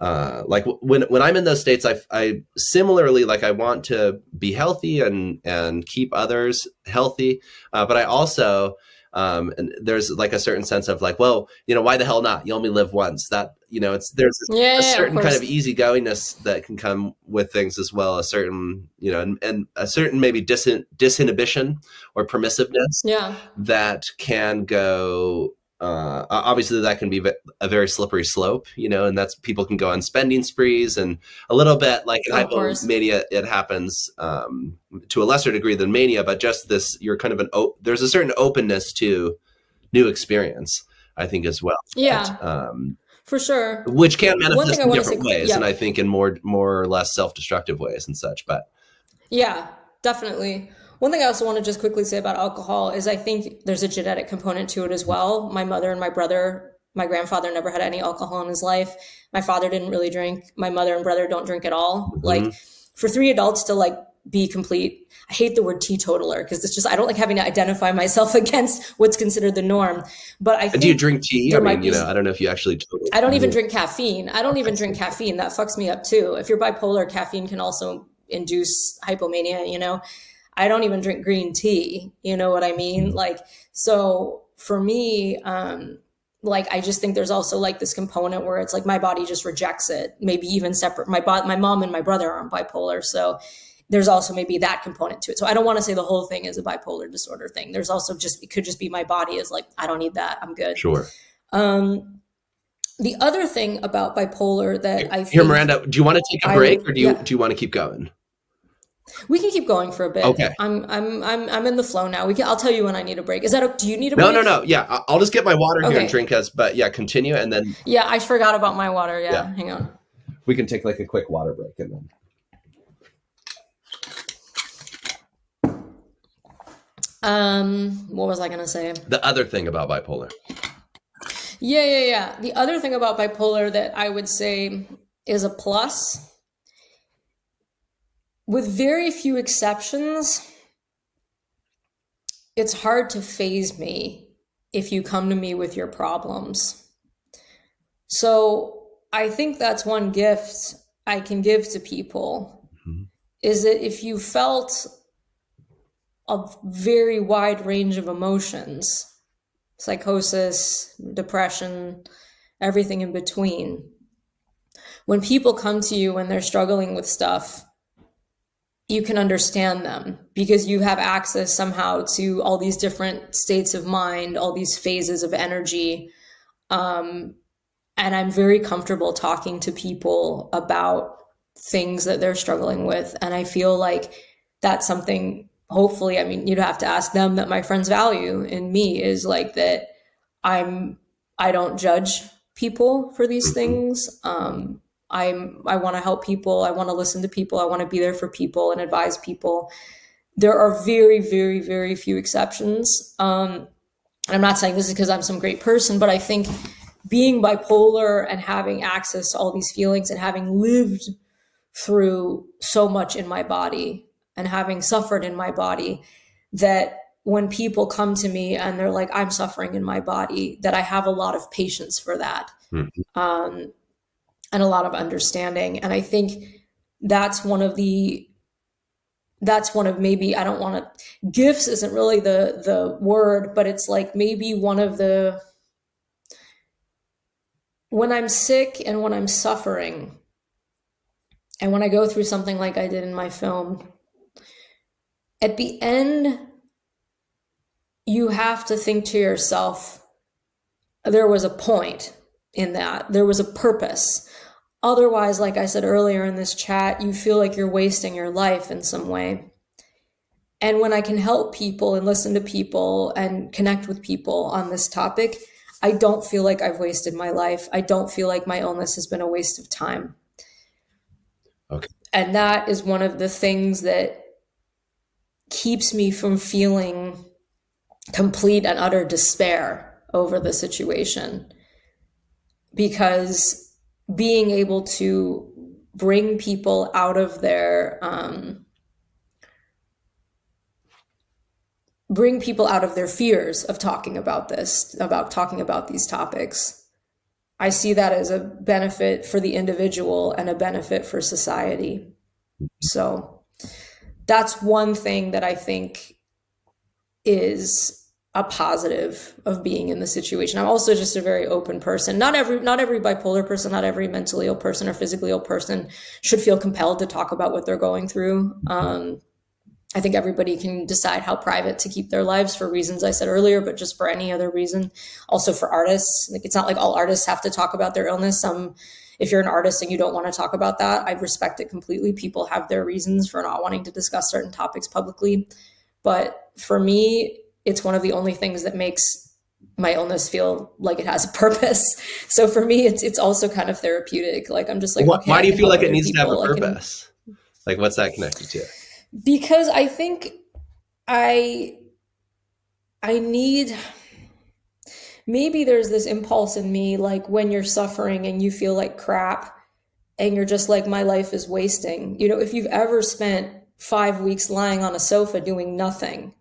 Like when I'm in those states, I similarly, like I want to be healthy and keep others healthy. But I also, and there's like a certain sense of like, well, why the hell not? You only live once. That, there's a certain kind of easygoingness that can come with things as well. A certain, and a certain maybe disinhibition or permissiveness that can go, obviously that can be a very slippery slope, and that's people can go on spending sprees and a little bit like in hypomania, it happens to a lesser degree than mania, but just this, you're kind of there's a certain openness to new experience, I think as well. Yeah, for sure. Which can manifest in different ways. And I think in more or less self-destructive ways and such, but. Yeah, definitely. One thing I also want to just quickly say about alcohol is I think there's a genetic component to it as well. My mother and my grandfather never had any alcohol in his life. My father didn't really drink. My mother and brother don't drink at all. Like for 3 adults to like be complete, I hate the word teetotaler because it's just, I don't like having to identify myself against what's considered the norm. But I think, do you drink tea? I mean, I don't know if you actually. I don't even drink caffeine. I don't even drink caffeine. That fucks me up too. If you're bipolar, caffeine can also induce hypomania, I don't even drink green tea. You know what I mean? Like, so for me, like, I just think there's also like this component where it's like my body just rejects it, maybe even separate. My mom and my brother aren't bipolar. So there's also maybe that component to it. So I don't want to say the whole thing is a bipolar disorder thing. There's also it could just be my body is like, I don't need that. I'm good. Sure. The other thing about bipolar that I think. Here, Miranda, do you want to take a break or do you want to keep going? We can keep going for a bit. Okay. I'm in the flow now. I'll tell you when I need a break. Is that do you need a break? No. Yeah. I'll just get my water here and drink us. But yeah, continue and then. Yeah, I forgot about my water. Yeah. Hang on. We can take like a quick water break and then. What was I going to say? The other thing about bipolar. Yeah. The other thing about bipolar that I would say is a plus, with very few exceptions, it's hard to faze me if you come to me with your problems. So I think that's one gift I can give to people, is that if you felt a very wide range of emotions, psychosis, depression, everything in between, when people come to you and they're struggling with stuff, you can understand them because you have access somehow to all these different states of mind, all these phases of energy. And I'm very comfortable talking to people about things that they're struggling with. And I feel like that's something, hopefully, I mean, you'd have to ask them, that my friends value in me, is like that I don't judge people for these things. I want to help people. I want to listen to people. I want to be there for people and advise people. There are very, very, very few exceptions. And I'm not saying this is because I'm some great person, but I think being bipolar and having access to all these feelings and having lived through so much in my body and having suffered in my body, that when people come to me and they're like, I'm suffering in my body, that I have a lot of patience for that. And a lot of understanding. And I think that's one of maybe, I don't want to, gifts isn't really the word, but it's like maybe one of the, when I'm sick and when I'm suffering, and when I go through something like I did in my film, at the end, you have to think to yourself, there was a point in that, there was a purpose. Otherwise, like I said earlier in this chat, you feel like you're wasting your life in some way. And when I can help people and listen to people and connect with people on this topic, I don't feel like I've wasted my life. I don't feel like my illness has been a waste of time. Okay. And that is one of the things that keeps me from feeling complete and utter despair over the situation. Because being able to bring people out of their fears of talking about this, about talking about these topics, I see that as a benefit for the individual and a benefit for society. So that's one thing that I think is a positive of being in the situation. I'm also just a very open person. Not every bipolar person, not every mentally ill person or physically ill person should feel compelled to talk about what they're going through. I think everybody can decide how private to keep their lives for reasons I said earlier, but just for any other reason. Also for artists, like it's not like all artists have to talk about their illness. If you're an artist and you don't want to talk about that, I respect it completely. People have their reasons for not wanting to discuss certain topics publicly. But for me, it's one of the only things that makes my illness feel like it has a purpose. So for me, it's also kind of therapeutic. Like I'm just like, okay, why do you feel like it needs to have a purpose? Like what's that connected to? Because I think I need, maybe there's this impulse in me, like when you're suffering and you feel like crap and you're just like, my life is wasting. You know, if you've ever spent 5 weeks lying on a sofa doing nothing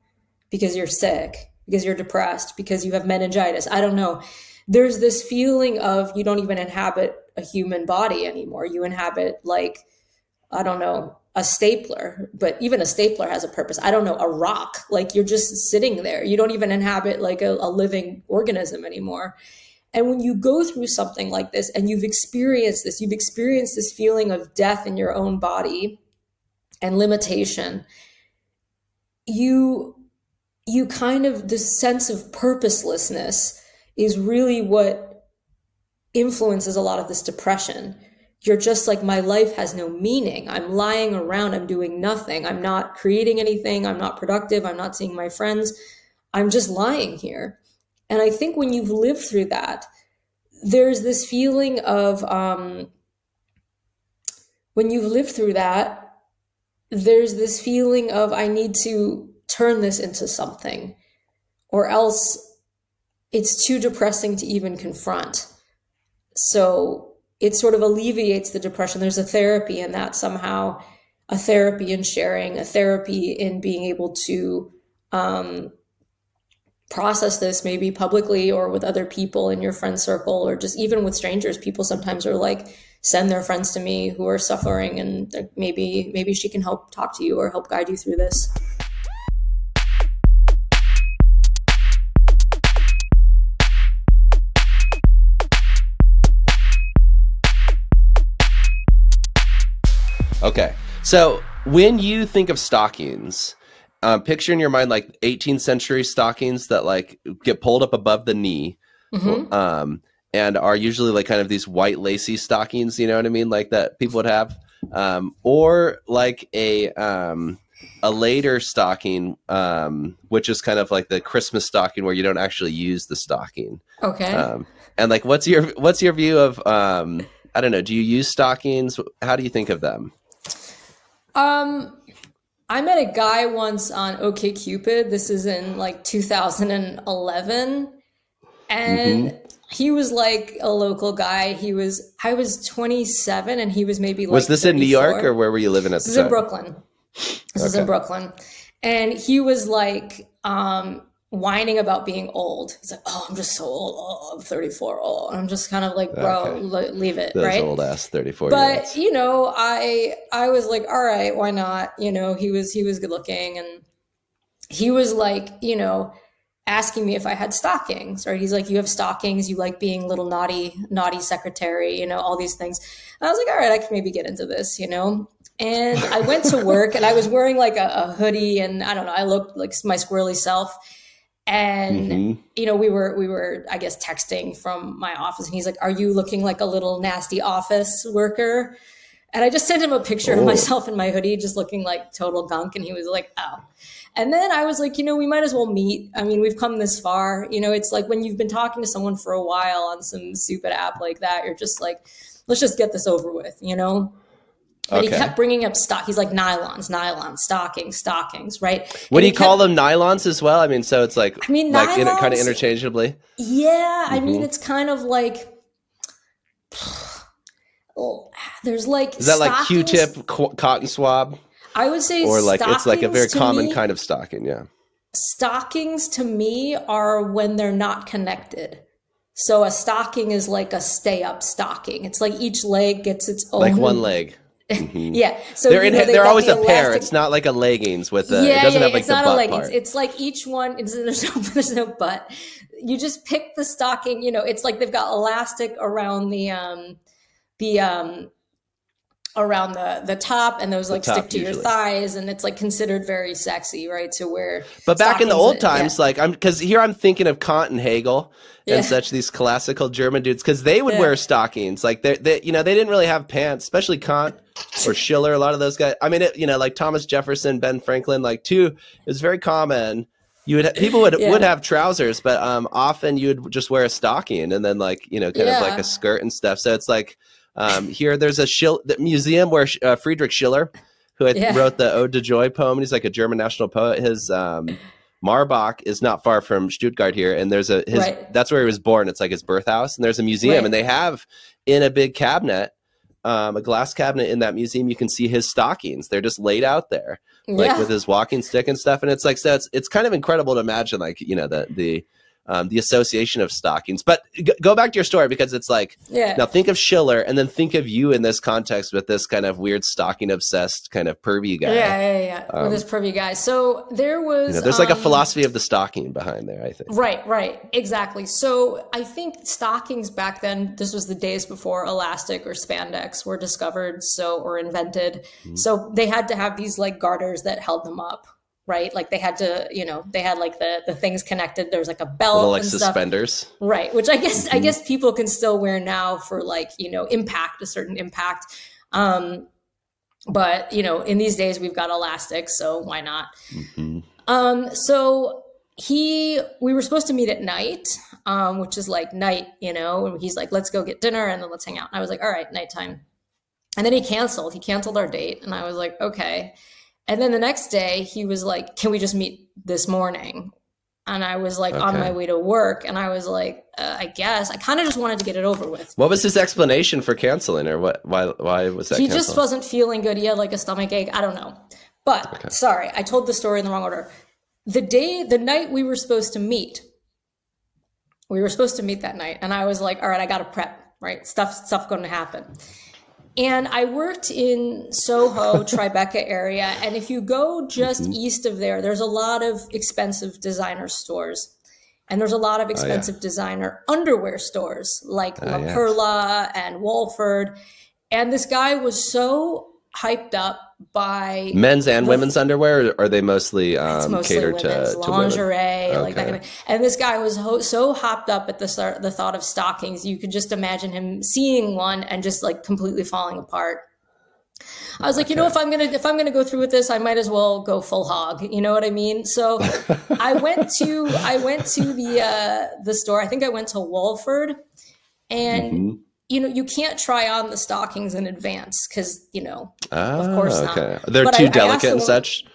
because you're sick, because you're depressed, because you have meningitis, I don't know. There's this feeling of you don't even inhabit a human body anymore. You inhabit like, I don't know, a stapler, but even a stapler has a purpose. I don't know, a rock, like you're just sitting there. You don't even inhabit like a living organism anymore. And when you go through something like this and you've experienced this feeling of death in your own body and limitation, you kind of, this sense of purposelessness is really what influences a lot of this depression. You're just like, my life has no meaning. I'm lying around. I'm doing nothing. I'm not creating anything. I'm not productive. I'm not seeing my friends. I'm just lying here. And I think when you've lived through that, there's this feeling of when you've lived through that, there's this feeling of, I need to turn this into something, or else it's too depressing to even confront. So it sort of alleviates the depression. There's a therapy in that somehow, a therapy in sharing, a therapy in being able to process this maybe publicly or with other people in your friend circle, or just even with strangers. People sometimes are like, send their friends to me who are suffering, and maybe she can help talk to you or help guide you through this. Okay, so when you think of stockings, picture in your mind like 18th century stockings that like get pulled up above the knee, and are usually like kind of these white lacy stockings, you know what I mean, like that people would have, or like a later stocking, which is kind of like the Christmas stocking where you don't actually use the stocking. Okay. And like, what's your view of I don't know, do you use stockings? How do you think of them? I met a guy once on OkCupid. This is in like 2011. And he was like a local guy. I was 27 and he was maybe like, was this 34? In New York, or where were you living at the time? This is in Brooklyn. This is in Brooklyn. And he was like, whining about being old. He's like, oh, I'm just so old. Oh, I'm 34. Oh, and I'm just kind of like, bro, leave it. Those right? Old ass 34. But you know, I was like, all right, why not? You know, he was good looking, and he was like, you know, asking me if I had stockings. Right? He's like, you have stockings. You like being little naughty secretary. You know, all these things. And I was like, all right, I can maybe get into this. You know. And I went to work, and I was wearing like a hoodie, and I don't know, I looked like my squirrely self. And, you know, we were, I guess, texting from my office, and he's like, are you looking like a little nasty office worker? And I just sent him a picture of myself in my hoodie, just looking like total gunk. And he was like, oh. And then I was like, you know, we might as well meet. I mean, we've come this far. You know, it's like when you've been talking to someone for a while on some stupid app like that, you're just like, let's just get this over with, you know? But he kept bringing up stock. He's like, nylons, stockings, right? What do you call them? Nylons as well? I mean, so it's like, I mean, nylons, like kind of interchangeably. Yeah. I mean, it's kind of like, there's like, is that like Q-tip, cotton swab? I would say, or like, it's like a very common kind of stocking. Yeah. Stockings to me are when they're not connected. So a stocking is like a stay up stocking. It's like each leg gets its own. Like one leg. Yeah, so they're always a pair. It's not like a leggings with a. It doesn't have like it's the not butt a leggings. part. It's like each one. There's no butt. You just pick the stocking. You know, it's like they've got elastic around around the top, and those like stick to your thighs, and it's like considered very sexy, right, to wear. But back in the old times, like because here I'm thinking of Kant and Hegel and such, these classical German dudes, because they would wear stockings. Like they you know, they didn't really have pants, especially Kant or Schiller. A lot of those guys. I mean, you know, like Thomas Jefferson, Ben Franklin, like it was very common. People would have trousers, but often you would just wear a stocking and then like, you know, kind of like a skirt and stuff. So it's like. Here, there's a museum where Friedrich Schiller, who wrote the Ode to Joy poem, and he's like a German national poet. His Marbach is not far from Stuttgart here, and there's that's where he was born. It's like his birth house, and there's a museum, and they have in a big cabinet, a glass cabinet in that museum, you can see his stockings. They're just laid out there, like with his walking stick and stuff. And it's like, so it's kind of incredible to imagine, like, you know, the association of stockings. But go back to your story, because it's like, now think of Schiller and then think of you in this context with this kind of weird stocking obsessed kind of pervy guy. With this pervy guy. So there was, you know, there's like a philosophy of the stocking behind there, I think. Right. Exactly. So I think stockings back then, this was the days before elastic or spandex were discovered, or invented. So they had to have these like garters that held them up. Right. Like they had to, you know, they had like the things connected. There was like a belt, little, like and suspenders. Stuff. Right. Which I guess people can still wear now for like, you know, a certain impact. But, you know, in these days we've got elastic, so why not? So we were supposed to meet at night, which is like night, you know, and he's like, let's go get dinner and then let's hang out. And I was like, all right, nighttime. And then he canceled our date. And I was like, okay. And then the next day he was like, can we just meet this morning? And I was like on my way to work. And I was like, I guess. I kind of just wanted to get it over with. What was his explanation for canceling, or what? Why was that He canceled? just wasn't feeling good. He had like a stomach ache. I don't know. But sorry, I told the story in the wrong order. The night we were supposed to meet, that night. And I was like, all right, I got to prep, right? Stuff going to happen. And I worked in Soho, Tribeca area. And if you go just east of there, there's a lot of expensive designer stores. And there's a lot of expensive designer underwear stores like La Perla and Walford. And this guy was so hyped up by men's and women's underwear, or are they mostly, catered to lingerie, women? like that kind of. And this guy was so hopped up at the thought of stockings. You could just imagine him seeing one and just like completely falling apart. I was like, you know, if I'm gonna go through with this, I might as well go full hog. You know what I mean? So I went to the store. I think I went to Walford, and you know, you can't try on the stockings in advance because, you know, of course not. They're too delicate and such.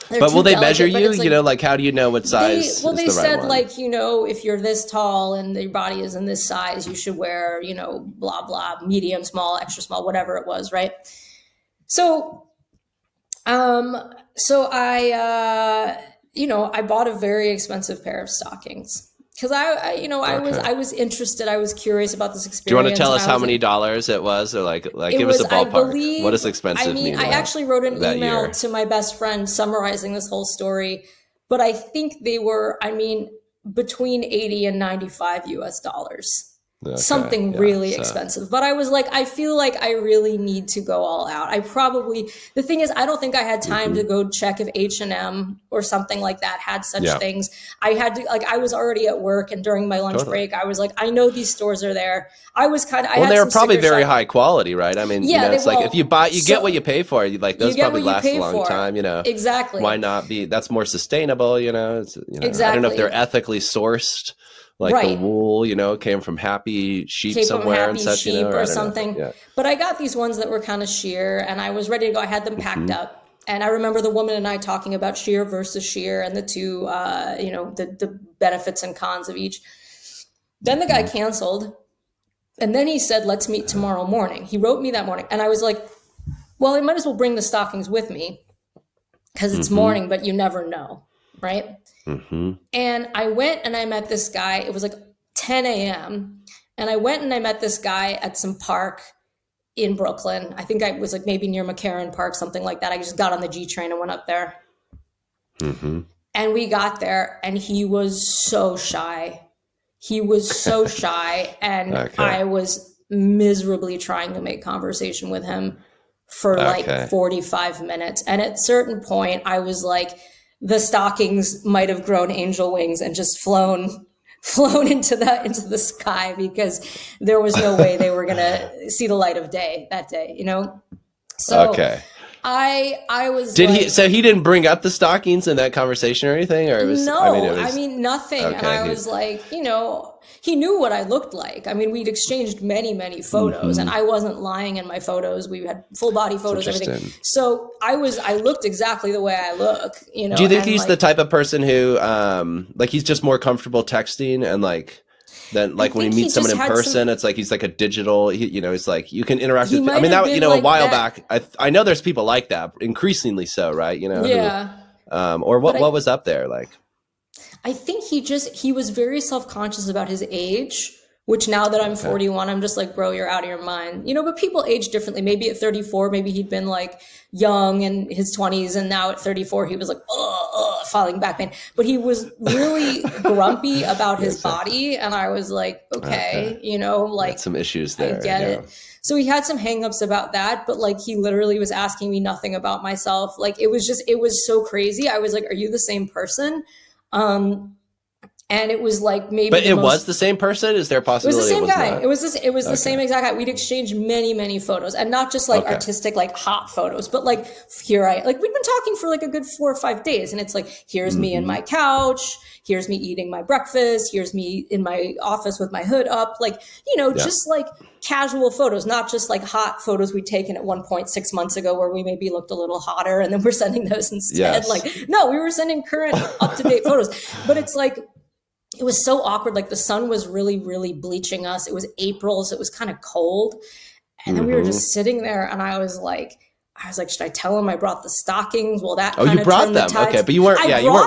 But will they measure you? Like, you know, like, how do you know what size? They said, like, you know, if you're this tall and your body is in this size, you should wear, you know, blah, blah, medium, small, extra small, whatever it was, right? So I, you know, I bought a very expensive pair of stockings. Because I was interested. I was curious about this experience. Do you want to tell us how many dollars it was, or like give us a ballpark? What is expensive? I mean, I actually wrote an email to my best friend summarizing this whole story, but I think they were, between 80 and 95 US dollars. Something really expensive. But I was like, I feel like I really need to go all out. The thing is, I don't think I had time to go check if H&M or something like that had such things. I had to, like, I was already at work, and during my lunch break, I was like, I know these stores are there. I was kind of, well, they were probably very high quality, right? I mean, you know, it's like, if you buy, you get what you pay for. Like, those probably last a long time, you know. Exactly. Why not be, that's more sustainable, you know? It's, you know, exactly. I don't know if they're ethically sourced. Like the wool, you know, came from happy sheep somewhere and such, you know, or something. But I got these ones that were kind of sheer, and I was ready to go. I had them packed up, and I remember the woman and I talking about sheer versus sheer and the two, you know, the benefits and cons of each. Then the guy canceled, and then he said, "Let's meet tomorrow morning." He wrote me that morning, and I was like, "Well, I might as well bring the stockings with me because it's morning, but you never know, right?" And I went and I met this guy. It was like 10 a.m. And I went and I met this guy at some park in Brooklyn. I think I was like maybe near McCarran Park, something like that. I just got on the G train and went up there. And we got there, and he was so shy. He was so shy. And I was miserably trying to make conversation with him for like 45 minutes. And at a certain point, I was like, the stockings might have grown angel wings and just flown into the sky, because there was no way they were going to see the light of day that day, you know? So I was so he didn't bring up the stockings in that conversation or anything, or it was, no, I mean nothing. And I was like, you know, he knew what I looked like. I mean, we'd exchanged many photos, and I wasn't lying in my photos. We had full body photos, everything. So I looked exactly the way I look, you know. Do you think he's the type of person who, like, he's just more comfortable texting, and like, then like when you meet someone in person, it's like he's like a digital, you know, it's like you can interact with. I mean, that, you know, a while back, I know there's people like that, increasingly so, right? You know, or what was up there like? I think he was very self-conscious about his age, which now that I'm 41, I'm just like, bro, you're out of your mind. You know, but people age differently. Maybe at 34, maybe he'd been like young in his 20s, and now at 34, he was like, falling back pain. But he was really grumpy about his body. And I was like, okay, you know, like, got some issues there. I get it. So he had some hangups about that, but like, he literally was asking me nothing about myself. Like, it was so crazy. I was like, are you the same person? And it was like maybe But was the same person? Is there a possibility? It was the same guy. Not? It was the same exact guy. We'd exchanged many, many photos, and not just like artistic, like hot photos, but like we'd been talking for like a good 4 or 5 days, and it's like, here's me in my couch, here's me eating my breakfast, here's me in my office with my hood up, like, just like casual photos, not just like hot photos we'd taken at one point 6 months ago where we maybe looked a little hotter, and then we're sending those instead. Yes. Like, no, we were sending current, up-to-date photos, but it's like, it was so awkward. Like the sun was really, really bleaching us. It was April, so it was kind of cold. And then we were just sitting there, and I was like, should I tell him I brought the stockings? Well, that kind of you brought them. Okay, but you weren't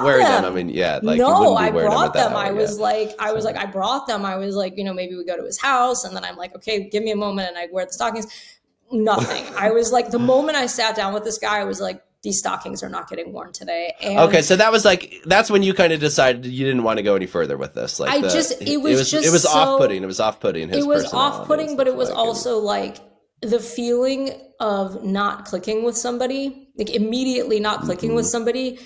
wearing them. I mean, like, no, I brought them. I was like, I brought them. I was like, maybe we go to his house, and then I'm like, okay, give me a moment, and I wear the stockings. Nothing. I was like, the moment I sat down with this guy, I was like, these stockings are not getting worn today. And okay, so that's when you kind of decided you didn't want to go any further with this. Like, it was off-putting. It was off-putting. It was off-putting, but it was also like the feeling of not clicking with somebody, like immediately not clicking with somebody,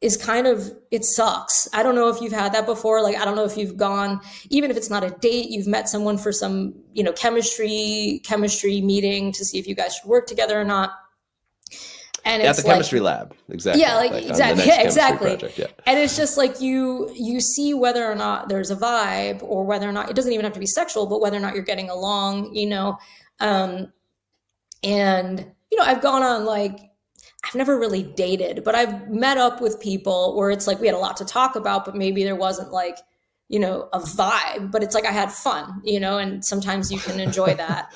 is kind of, it sucks. I don't know if you've had that before. Like, I don't know if you've gone, even if it's not a date, you've met someone for some, chemistry meeting to see if you guys should work together or not. And it's at the chemistry lab. Exactly. Yeah, exactly. Yeah, exactly. Project, yeah. And it's just like you see whether or not there's a vibe, or whether or not, it doesn't even have to be sexual, but whether or not you're getting along, and, I've gone on, like, I've never really dated, but I've met up with people where it's like we had a lot to talk about, but maybe there wasn't like, a vibe, but it's like I had fun, and sometimes you can enjoy that.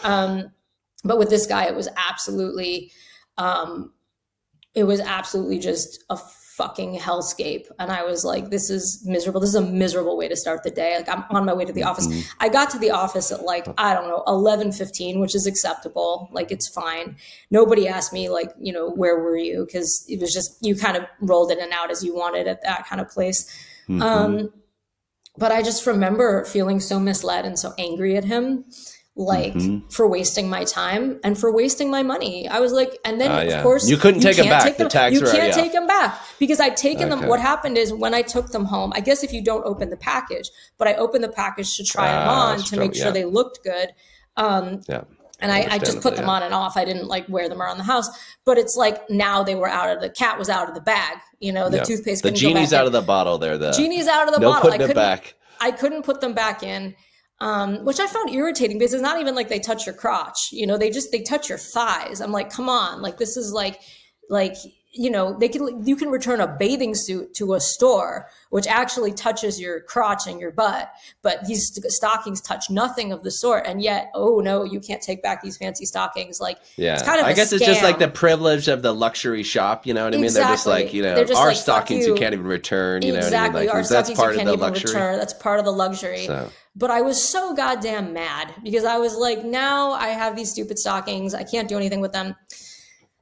But with this guy, it was absolutely just a fucking hellscape. And I was like, this is miserable. This is a miserable way to start the day. Like, I'm on my way to the office. I got to the office at like, I don't know, 11:15, which is acceptable. Like, it's fine. Nobody asked me like, where were you? Because it was just, you kind of rolled in and out as you wanted at that kind of place. But I just remember feeling so misled and so angry at him, like for wasting my time and for wasting my money. I was like, and then of course you couldn't take them back. The tags were, you can't take them back because I'd taken them. What happened is when I took them home, I guess if you don't open the package, but I opened the package to try them on to make sure they looked good. And I just put them on and off. I didn't like wear them around the house, but it's like now they were the cat was out of the bag, the toothpaste. The genie's out of the bottle there. The genie's out of the bottle. I couldn't put them back in. Which I found irritating because it's not even like they touch your crotch, they touch your thighs. I'm like, come on, like this is like, you can return a bathing suit to a store, which actually touches your crotch and your butt, but these stockings touch nothing of the sort. And yet, oh no, you can't take back these fancy stockings. Like, it's kind of I guess it's just like the privilege of the luxury shop. You know what I mean? They're just like, our like, stockings you can't even return. You know what I mean? Like, our stockings you can't even return. That's part of the luxury. So. But I was so goddamn mad because I was like, now I have these stupid stockings. I can't do anything with them.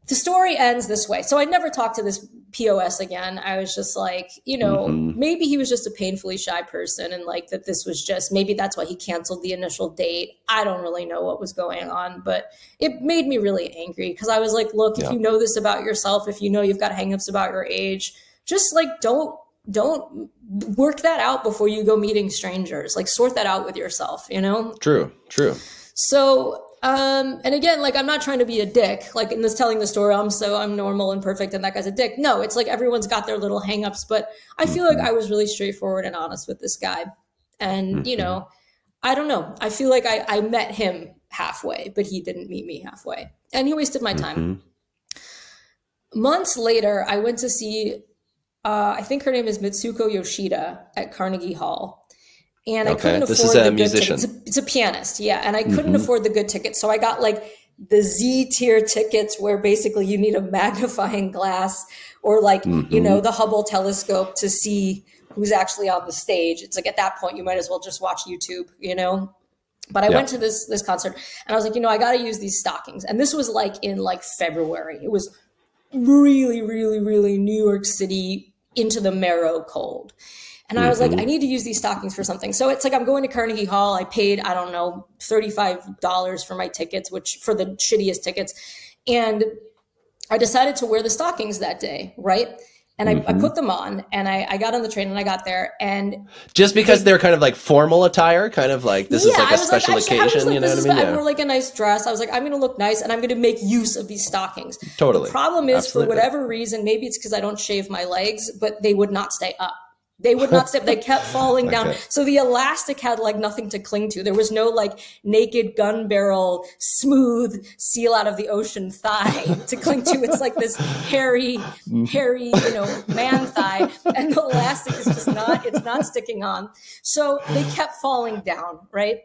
The story ends this way. So I never talked to this POS again. I was just like, maybe he was just a painfully shy person and like that this was just, maybe that's why he canceled the initial date. I don't really know what was going on, but it made me really angry because I was like, look, if you know this about yourself, if you know you've got hangups about your age, just like don't work that out before you go meeting strangers. Like sort that out with yourself, True. So, and again, like, I'm not trying to be a dick, like in this telling the story, I'm normal and perfect and that guy's a dick. No, it's like everyone's got their little hangups, but I feel like I was really straightforward and honest with this guy. And, I don't know. I feel like I met him halfway, but he didn't meet me halfway and he wasted my time. Months later, I went to see I think her name is Mitsuko Yoshida at Carnegie Hall. And I couldn't afford the good tickets. It's a pianist, yeah. And I couldn't afford the good tickets. So I got like the Z tier tickets where basically you need a magnifying glass or like, the Hubble telescope to see who's actually on the stage. It's like at that point, you might as well just watch YouTube, But I went to this concert and I was like, I got to use these stockings. And this was like in like February. It was really, really, really New York City into the marrow cold. And I was like, I need to use these stockings for something. So it's like, I'm going to Carnegie Hall. I paid, I don't know, $35 for my tickets, which for the shittiest tickets. And I decided to wear the stockings that day. Right. And I put them on, and I got on the train, and I got there, and just because they're kind of like formal attire, kind of like this is like a special occasion, you know what I mean? I wore like a nice dress. I was like, I'm going to look nice, and I'm going to make use of these stockings. Totally. The problem is, for whatever reason, maybe it's because I don't shave my legs, but they would not stay up. They would not stay. They kept falling down. So the elastic had like nothing to cling to. There was no like naked gun barrel, smooth seal out of the ocean thigh to cling to. It's like this hairy, man thigh. And the elastic is just it's not sticking on. So they kept falling down, right?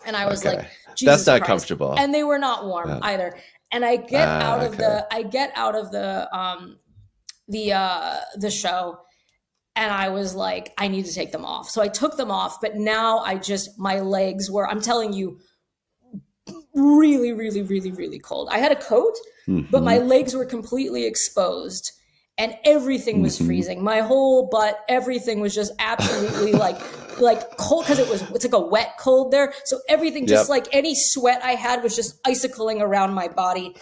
And I was like, Jesus that's not Christ. Comfortable. And they were not warm either. And I get out of the show. And I was like, I need to take them off. So I took them off, but now my legs were, I'm telling you, really, really, really, really cold. I had a coat, but my legs were completely exposed and everything was freezing. My whole butt, everything was just absolutely like cold, because it's like a wet cold there. So everything, just like any sweat I had was just icicling around my body.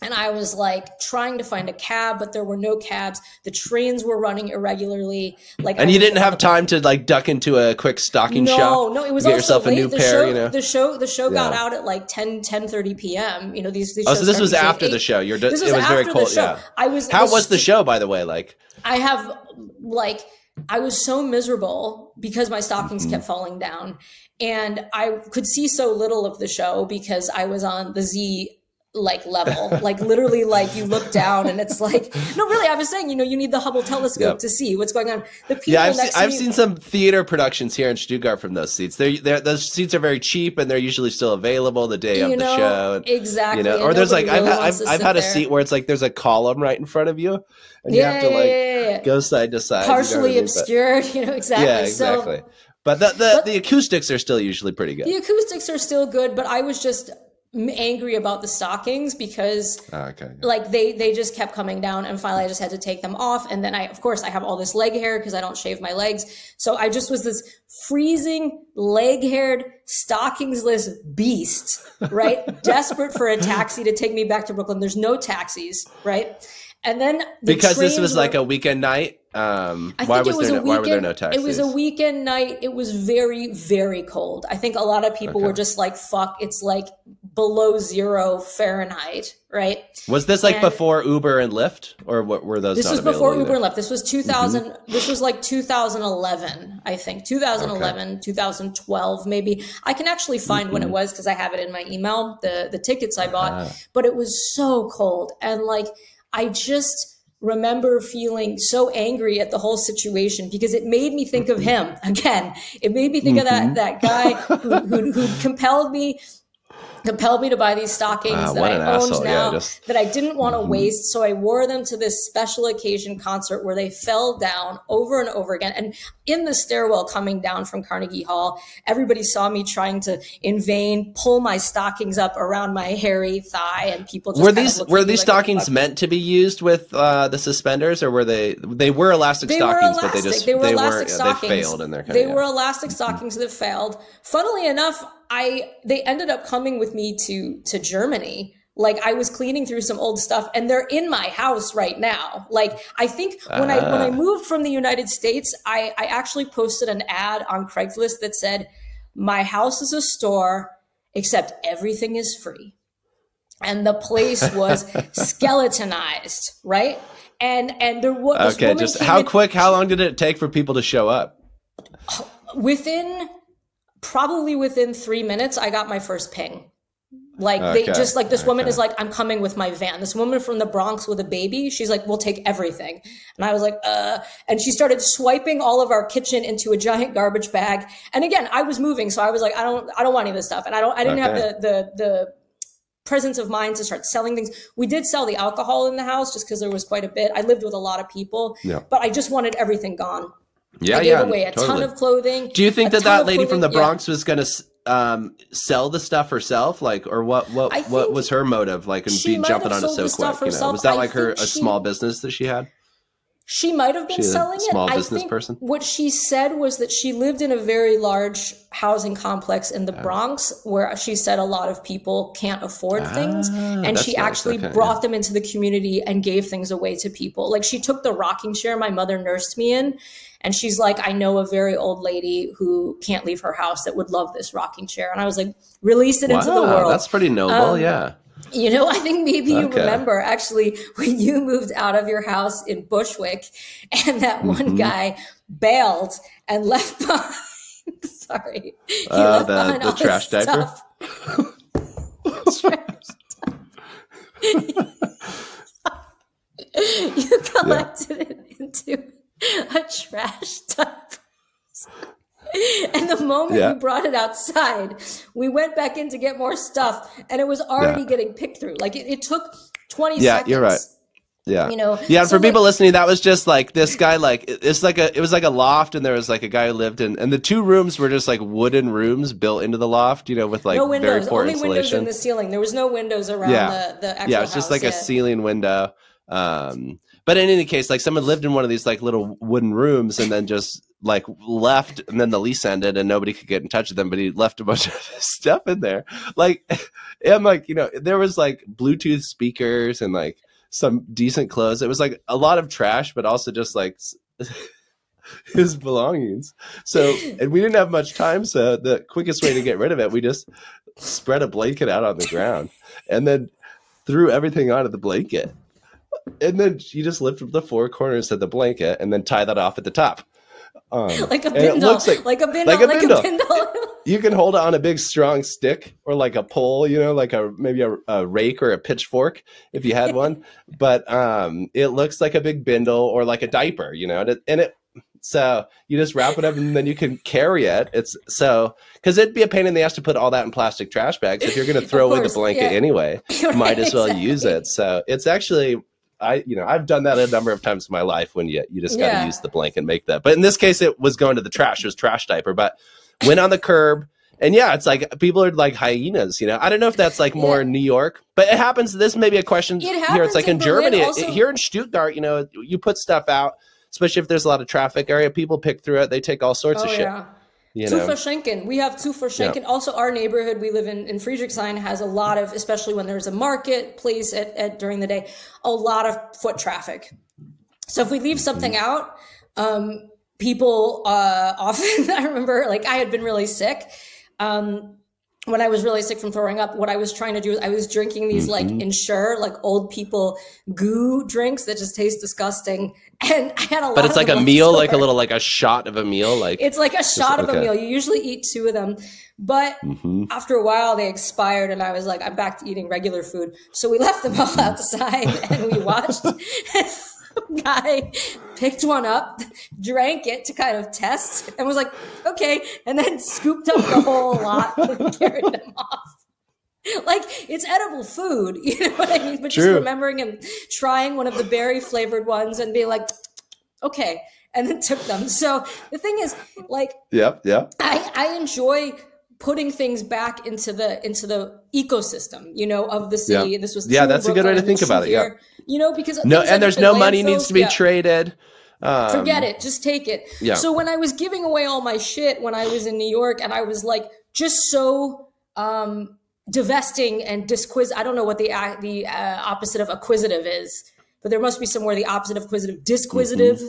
And I was like trying to find a cab, but there were no cabs. The trains were running irregularly. And you didn't have time to like duck into a quick stocking shop. No, it was get also yourself late. A new pair. The show got out at like 10:30 p.m. You know, these so this was after the show. It was very cold. Yeah. How was the show, by the way? Like, I was so miserable because my stockings kept falling down, and I could see so little of the show because I was on the Z level, literally, you look down and it's like, no, really, I was saying, you need the Hubble telescope to see what's going on. The people I've seen some theater productions here in Stuttgart from those seats. Those seats are very cheap, and they're usually still available the day of the show. And, exactly. Or there's like, I've had a seat where it's like there's a column right in front of you, and you have to go side to side, partially obscured. Exactly. Yeah, exactly. So, but the acoustics are still usually pretty good. The acoustics are still good, but I was just angry about the stockings because they just kept coming down, and finally I just had to take them off. And then I have all this leg hair because I don't shave my legs. So I just was this freezing leg haired stockingsless beast, right? Desperate for a taxi to take me back to Brooklyn. There's no taxis, right? And then because this was like a weekend night. Why were there no taxis? It was a weekend night. It was very, very cold. I think a lot of people were just like, fuck, it's like below 0 Fahrenheit, right? Was this before Uber and Lyft, or what were those? This was before Uber and Lyft. This was 2000. This was like 2011, I think. 2011, 2012, maybe. I can actually find when it was because I have it in my email, the tickets I bought. But it was so cold. And I just remember feeling so angry at the whole situation because it made me think of him again. It made me think of that guy who compelled me to buy these stockings that I owned now, that I didn't want to waste. So I wore them to this special occasion concert where they fell down over and over again. And in the stairwell coming down from Carnegie Hall, everybody saw me trying to, in vain, pull my stockings up around my hairy thigh, and people just were these stockings meant to be used with the suspenders, or were they were elastic stockings, but they failed in their kind They were elastic stockings that failed. Funnily enough, they ended up coming with me to Germany. I was cleaning through some old stuff, and they're in my house right now. I think when I moved from the United States, I actually posted an ad on Craigslist that said, "My house is a store, except everything is free." And the place was skeletonized, right? And there was how long did it take for people to show up? Probably within 3 minutes, I got my first ping. This woman is like, "I'm coming with my van." This woman from the Bronx with a baby, she's like, "We'll take everything." And I was like, and she started swiping all of our kitchen into a giant garbage bag. And again, I was moving, so I was like, I don't want any of this stuff. And I didn't have the presence of mind to start selling things. We did sell the alcohol in the house just because there was quite a bit. I lived with a lot of people, but I just wanted everything gone. I gave away a ton of clothing. Do you think that lady from the Bronx was going to sell the stuff herself? Or what was her motive? And be jumping on it so quick? Was that a small business that she had? She might have been selling it. Small I business think person. what she said was that she lived in a very large housing complex in the Bronx where she said a lot of people can't afford things. And she actually brought them into the community and gave things away to people. Like she took the rocking chair my mother nursed me in. And she's like, I know a very old lady who can't leave her house that would love this rocking chair. And I was like, release it into the world. That's pretty noble. Yeah. You know, I think maybe you remember actually when you moved out of your house in Bushwick and that one guy bailed and left behind, sorry. He left behind the trash diaper? You collected it into a trash diaper. And the moment you brought it outside, we went back in to get more stuff, and it was already getting picked through. Like it took 20 seconds. Yeah, you're right. Yeah. You know. Yeah, so for people listening, that was just like this guy. Like it was like a loft, and there was like a guy who lived in, and the two rooms were just like wooden rooms built into the loft. You know, with like no windows, very poor only insulation. Windows in the ceiling. There was no windows around the actual it was just like a ceiling window. But in any case, like someone lived in one of these like little wooden rooms and then just like left, and then the lease ended and nobody could get in touch with them, but he left a bunch of stuff in there. Like, I'm like, you know, there was like Bluetooth speakers and like some decent clothes. It was like a lot of trash, but also just like his belongings. So, and we didn't have much time. So the quickest way to get rid of it, we just spread a blanket out on the ground and then threw everything onto the blanket. And then you just lift up the four corners of the blanket and then tie that off at the top. Like a bindle. Like a bindle. You can hold it on a big strong stick or like a pole, you know, like maybe a rake or a pitchfork if you had one. But it looks like a big bindle or like a diaper, you know, so you just wrap it up and then you can carry it. Because it'd be a pain in the ass to put all that in plastic trash bags. If you're going to throw away the blanket anyway, you might as well use it. So it's actually, I've done that a number of times in my life when you just got to use the blanket and make that. But in this case, it was going to the trash. It was trash diaper, but went on the curb. And yeah, it's like people are like hyenas, you know. I don't know if that's like more in New York, but it happens. This may be a question here. It's like in Germany, here in Stuttgart, you know, you put stuff out, especially if there's a lot of traffic area. People pick through it. They take all sorts of shit. You know? Verschenken. We have zu verschenken. Yeah. Also, our neighborhood we live in Friedrichshain has a lot of, especially when there's a marketplace during the day, a lot of foot traffic. So if we leave something out, people often, I remember like I had been really sick. When I was really sick from throwing up, what I was trying to do is I was drinking these like Ensure, like old people goo drinks that just taste disgusting. And I had a lot of But it's like a meal, like a little, like a shot of a meal. Like it's like a shot of a meal. You usually eat 2 of them. But after a while they expired and I was like, I'm back to eating regular food. So we left them all outside and we watched. Some guy picked one up, drank it to kind of test, and was like, okay, and then scooped up the whole lot and carried them off. Like, it's edible food, you know what I mean? But just remembering him trying one of the berry-flavored ones and being like, okay, and then took them. So the thing is, like, I enjoy putting things back into the ecosystem, you know, of the city. And this was that's a good way to think about it. Yeah. You know, because there's no money needs to be traded. Forget it. Just take it. Yeah. So when I was giving away all my shit when I was in New York, and I was like just so divesting and disquiz. I don't know what the opposite of acquisitive is, but there must be somewhere the opposite of acquisitive. Disquisitive.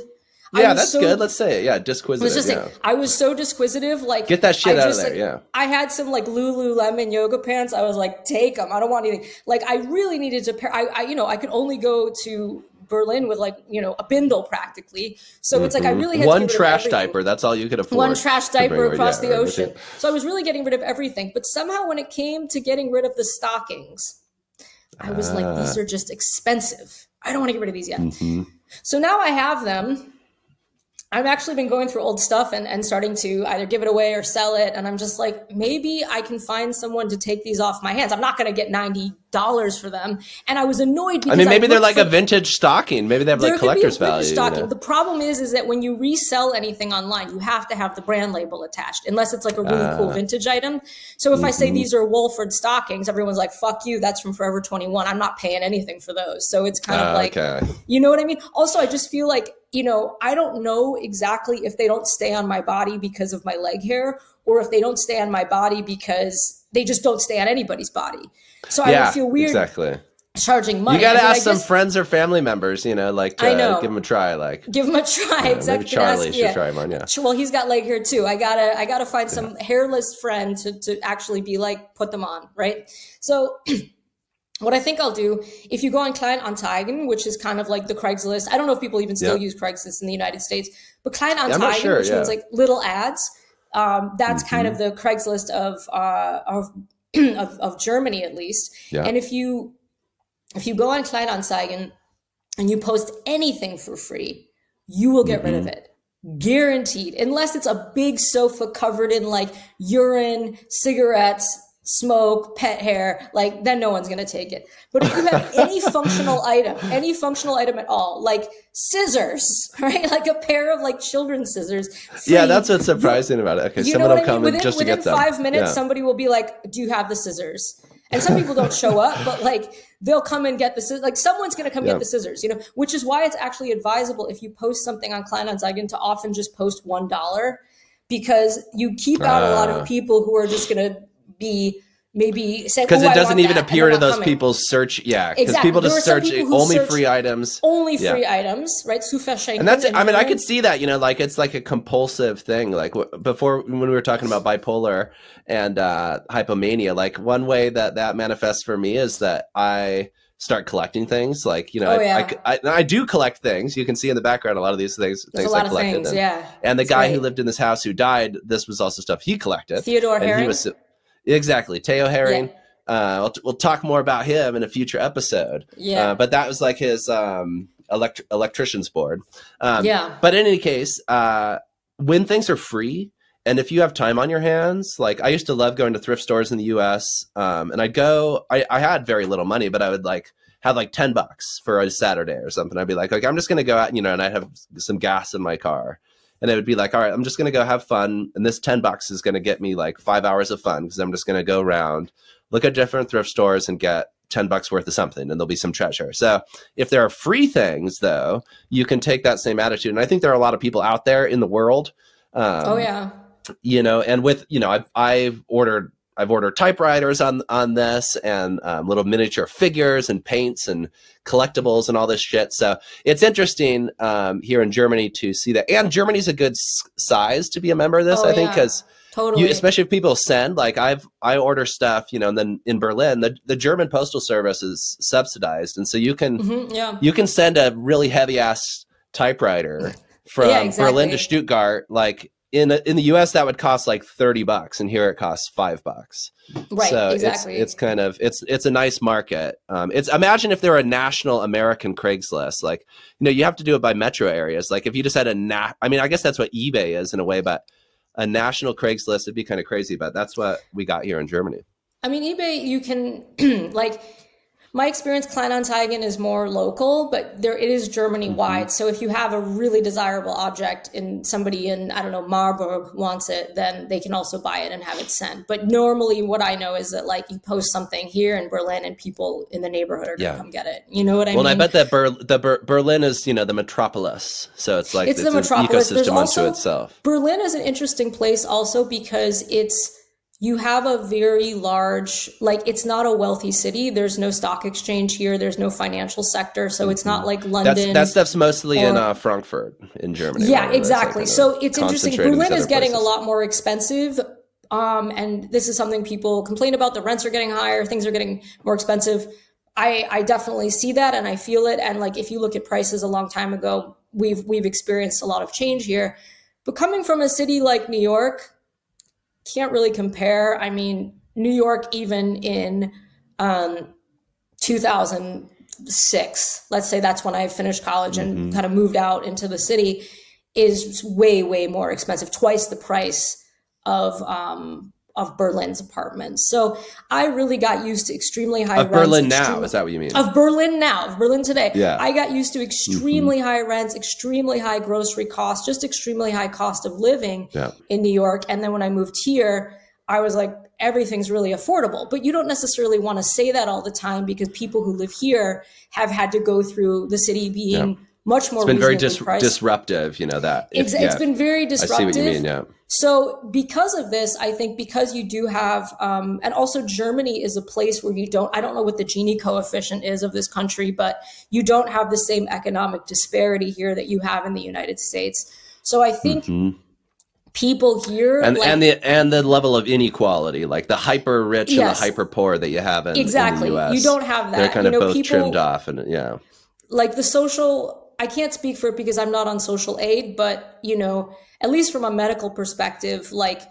Yeah, that's good. Let's say it. Yeah, disquisitive. I was so disquisitive. Like, get that shit out of there. Like, I had some like Lululemon yoga pants. I was like, take them. I don't want anything. Like, I really needed to pair. I could only go to Berlin with like, you know, a bindle practically. So it's like I really had one trash diaper. That's all you could afford. One trash diaper across the ocean. So I was really getting rid of everything. But somehow when it came to getting rid of the stockings, I was like, these are just expensive. I don't want to get rid of these yet. So now I have them. I've actually been going through old stuff and starting to either give it away or sell it. And I'm just like, maybe I can find someone to take these off my hands. I'm not going to get $90 for them. And I was annoyed because maybe they're like a vintage stocking. Maybe they have like collector's value. You know? The problem is that when you resell anything online, you have to have the brand label attached, unless it's like a really cool vintage item. So if I say these are Wolford stockings, everyone's like, fuck you. That's from Forever 21. I'm not paying anything for those. So it's kind of like, you know what I mean? Also, I just feel like you know, I don't know exactly if they don't stay on my body because of my leg hair, or if they don't stay on my body because they just don't stay on anybody's body. So I would feel weird charging money. You got to ask some friends or family members, you know, like to give them a try. Like give them a try. Exactly. Maybe Charlie should try mine. Yeah. Well, he's got leg hair too. I gotta find some hairless friend to actually be like, put them on. Right. So what I think I'll do, if you go on Kleinanzeigen, which is kind of like the Craigslist, I don't know if people even still use Craigslist in the United States, but Kleinanzeigen, which means like little ads, that's kind of the Craigslist of Germany, at least. Yeah. And if you go on Kleinanzeigen and you post anything for free, you will get rid of it. Guaranteed. Unless it's a big sofa covered in like urine, cigarettes, smoke, pet hair, like then no one's going to take it. But if you have any functional item at all, like scissors, right? Like a pair of like children's scissors. Free, that's what's surprising about it. Okay, someone will come just to get them. Within 5 minutes, somebody will be like, do you have the scissors? And some people don't show up, but like they'll come and get the scissors. Like someone's going to come get the scissors, you know, which is why it's actually advisable if you post something on Kleinanzeigen to often just post $1, because you keep out a lot of people who are just going to be maybe saying, because it doesn't even appear to those people's search. Yeah. Because people just search only free items. Only free items, right? And that's, I mean, I could see that, you know, like it's like a compulsive thing. Like before, when we were talking about bipolar and hypomania, like one way that manifests for me is that I start collecting things. Like, you know, I do collect things. You can see in the background a lot of these things I collected. And the guy who lived in this house who died, this was also stuff he collected. Theodore Herring. Exactly. Teo Herring. Yeah. We'll talk more about him in a future episode. Yeah. But that was like his electrician's board. But in any case, when things are free, and if you have time on your hands, like I used to love going to thrift stores in the US. And I had very little money, but I would like have like $10 for a Saturday or something. I'd be like, I'm just going to go out, you know, and I'd have some gas in my car. And it would be like, all right, I'm just going to go have fun. And this $10 is going to get me like 5 hours of fun, because I'm just going to go around, look at different thrift stores and get $10 worth of something, and there'll be some treasure. So if there are free things, though, you can take that same attitude. And I think there are a lot of people out there in the world. You know, and with, you know, I've ordered typewriters on this, and little miniature figures and paints and collectibles and all this shit. So it's interesting here in Germany to see that. And Germany's a good size to be a member of this, I think, because especially if people send, like I order stuff, you know, and then in Berlin, the German postal service is subsidized. And so you can, you can send a really heavy ass typewriter from Berlin to Stuttgart, like, in the US that would cost like $30, and here it costs $5. Right. So it's kind of, it's a nice market. Imagine if there were a national American Craigslist, like, you know, you have to do it by metro areas. Like if you just had I mean, I guess that's what eBay is in a way, but a national Craigslist would be kind of crazy, but that's what we got here in Germany. I mean, eBay, you can like, my experience, Kleinanzeigen is more local, but it is Germany-wide. So if you have a really desirable object and somebody in, I don't know, Marburg wants it, then they can also buy it and have it sent. But normally what I know is that like you post something here in Berlin and people in the neighborhood are going to come get it. You know what I mean? Well, I bet that Berlin is, you know, the metropolis. So it's like it's the metropolis. An ecosystem unto itself. Berlin is an interesting place also because you have a very large, like, it's not a wealthy city. There's no stock exchange here. There's no financial sector. So it's not like London. That stuff's mostly in Frankfurt in Germany. Yeah, right? Exactly. So it's interesting. Berlin is getting a lot more expensive. And this is something people complain about. The rents are getting higher. Things are getting more expensive. I definitely see that and I feel it. And like, if you look at prices a long time ago, we've experienced a lot of change here. But coming from a city like New York, can't really compare. I mean, New York, even in 2006, let's say that's when I finished college and kind of moved out into the city, is way, way more expensive, twice the price of Berlin's apartments. So I really got used to extremely high rents. Berlin now, is that what you mean? Of Berlin now, of Berlin today. Yeah. I got used to extremely high rents, extremely high grocery costs, just extremely high cost of living in New York. And then when I moved here, I was like, everything's really affordable. But you don't necessarily want to say that all the time because people who live here have had to go through the city being much more It's been very reasonably priced. disruptive, you know, that. It's been very disruptive. I see what you mean, yeah. So because of this, I think because you do have, and also Germany is a place where I don't know what the Gini coefficient is of this country, but you don't have the same economic disparity here that you have in the United States. So I think people here and the level of inequality, like the hyper rich and the hyper poor that you have in the US. You don't have that. They're kind of both trimmed off, and like the social. I can't speak for it because I'm not on social aid, but, you know, at least from a medical perspective, like,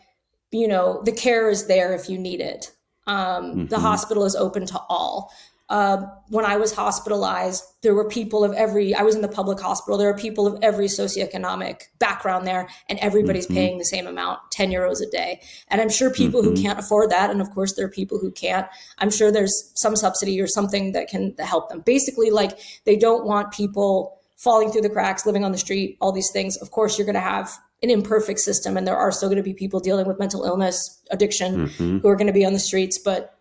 you know, the care is there if you need it. The hospital is open to all. When I was hospitalized, there were people of I was in the public hospital. There are people of every socioeconomic background there, and everybody's paying the same amount, 10 euros a day. And I'm sure people who can't afford that, and of course there are people who can't, I'm sure there's some subsidy or something that can help them. Basically, like, they don't want people falling through the cracks, living on the street, all these things. Of course, you're going to have an imperfect system, and there are still going to be people dealing with mental illness, addiction, who are going to be on the streets, but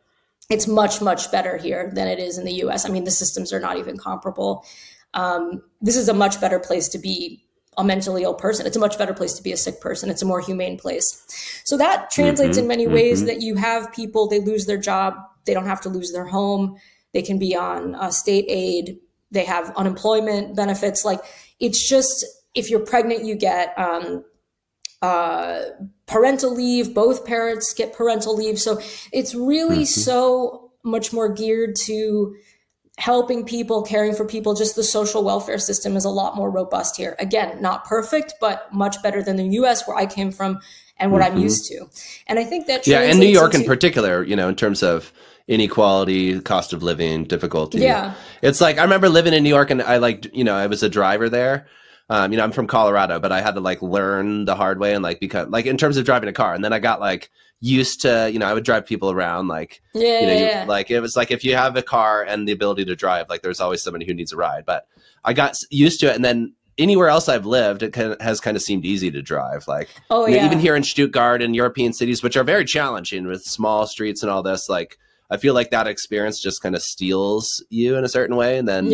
it's much, much better here than it is in the US. I mean, the systems are not even comparable. This is a much better place to be a mentally ill person. It's a much better place to be a sick person. It's a more humane place. So that translates in many ways that you have people, they lose their job. They don't have to lose their home. They can be on state aid. They have unemployment benefits. Like, it's just, if you're pregnant, you get parental leave. Both parents get parental leave. So it's really so much more geared to helping people, caring for people. Just the social welfare system is a lot more robust here. Again, not perfect, but much better than the US, where I came from and what I'm used to. And I think that and New York in particular, you know, in terms of inequality, cost of living, difficulty. Yeah. It's like, I remember living in New York, and I I was a driver there. I'm from Colorado, but I had to like learn the hard way and like become like, in terms of driving a car. And then I got like used to, I would drive people around, like, like, it was like, if you have a car and the ability to drive, like, there's always somebody who needs a ride. But I got used to it. And then anywhere else I've lived, it has kind of seemed easy to drive. Like, even here in Stuttgart and European cities, which are very challenging with small streets and all this, like, I feel like that experience just kind of steals you in a certain way. And then,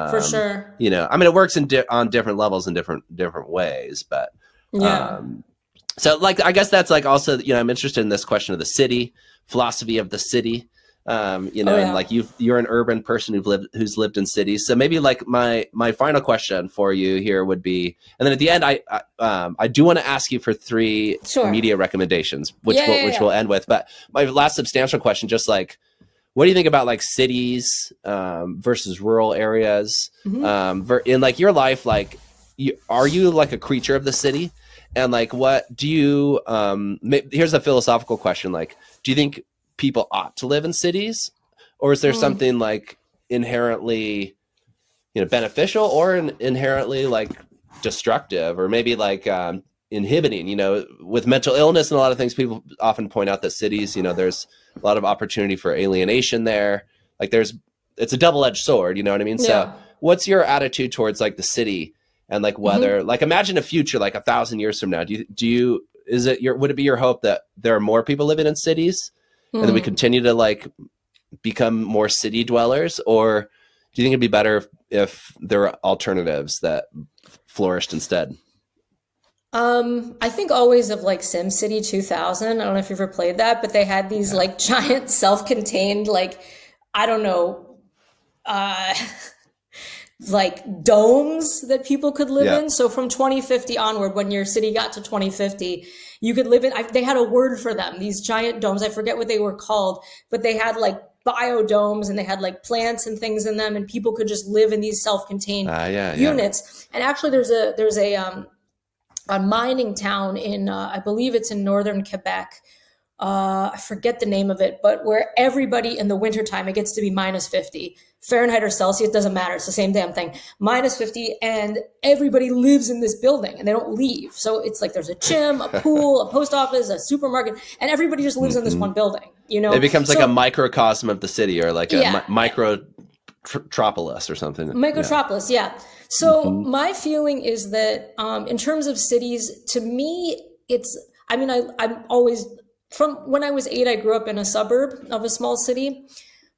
for sure. I mean, it works on different levels in different ways, but, so like, I guess that's like also, I'm interested in this question of the city, philosophy of the city, and like you're an urban person who's lived in cities. So maybe like my final question for you here would be, and then at the end, I do want to ask you for 3 media recommendations, which we'll end with. But my last substantial question, just like, what do you think about like cities versus rural areas in like your life? Like, are you like a creature of the city? And like, what do you, here's a philosophical question. Like, do you think people ought to live in cities, or is there something like inherently, beneficial or inherently like destructive, or maybe like inhibiting, with mental illness and a lot of things, people often point out that cities, there's a lot of opportunity for alienation there. Like it's a double-edged sword, you know what I mean? Yeah. So what's your attitude towards like the city? And like whether, like, imagine a future like 1,000 years from now. Would it be your hope that there are more people living in cities, and then we continue to like become more city dwellers, or do you think it'd be better if there are alternatives that flourished instead? I think always of like SimCity 2000. I don't know if you've ever played that, but they had these like giant self-contained, like, I don't know, like domes that people could live in. So from 2050 onward, when your city got to 2050, you could live in, they had a word for them, these giant domes. I forget what they were called, but they had like biodomes, and they had like plants and things in them, and people could just live in these self-contained units. And actually there's a mining town in, I believe it's in northern Quebec. I forget the name of it, but where everybody in the wintertime, it gets to be -50 Fahrenheit or Celsius, doesn't matter. It's the same damn thing. -50, and everybody lives in this building and they don't leave. So it's like there's a gym, a pool, a post office, a supermarket, and everybody just lives in this one building. It becomes like a microcosm of the city, or like a microtropolis or something. Microtropolis, So my feeling is that in terms of cities, to me, I'm always, from when I was 8, I grew up in a suburb of a small city.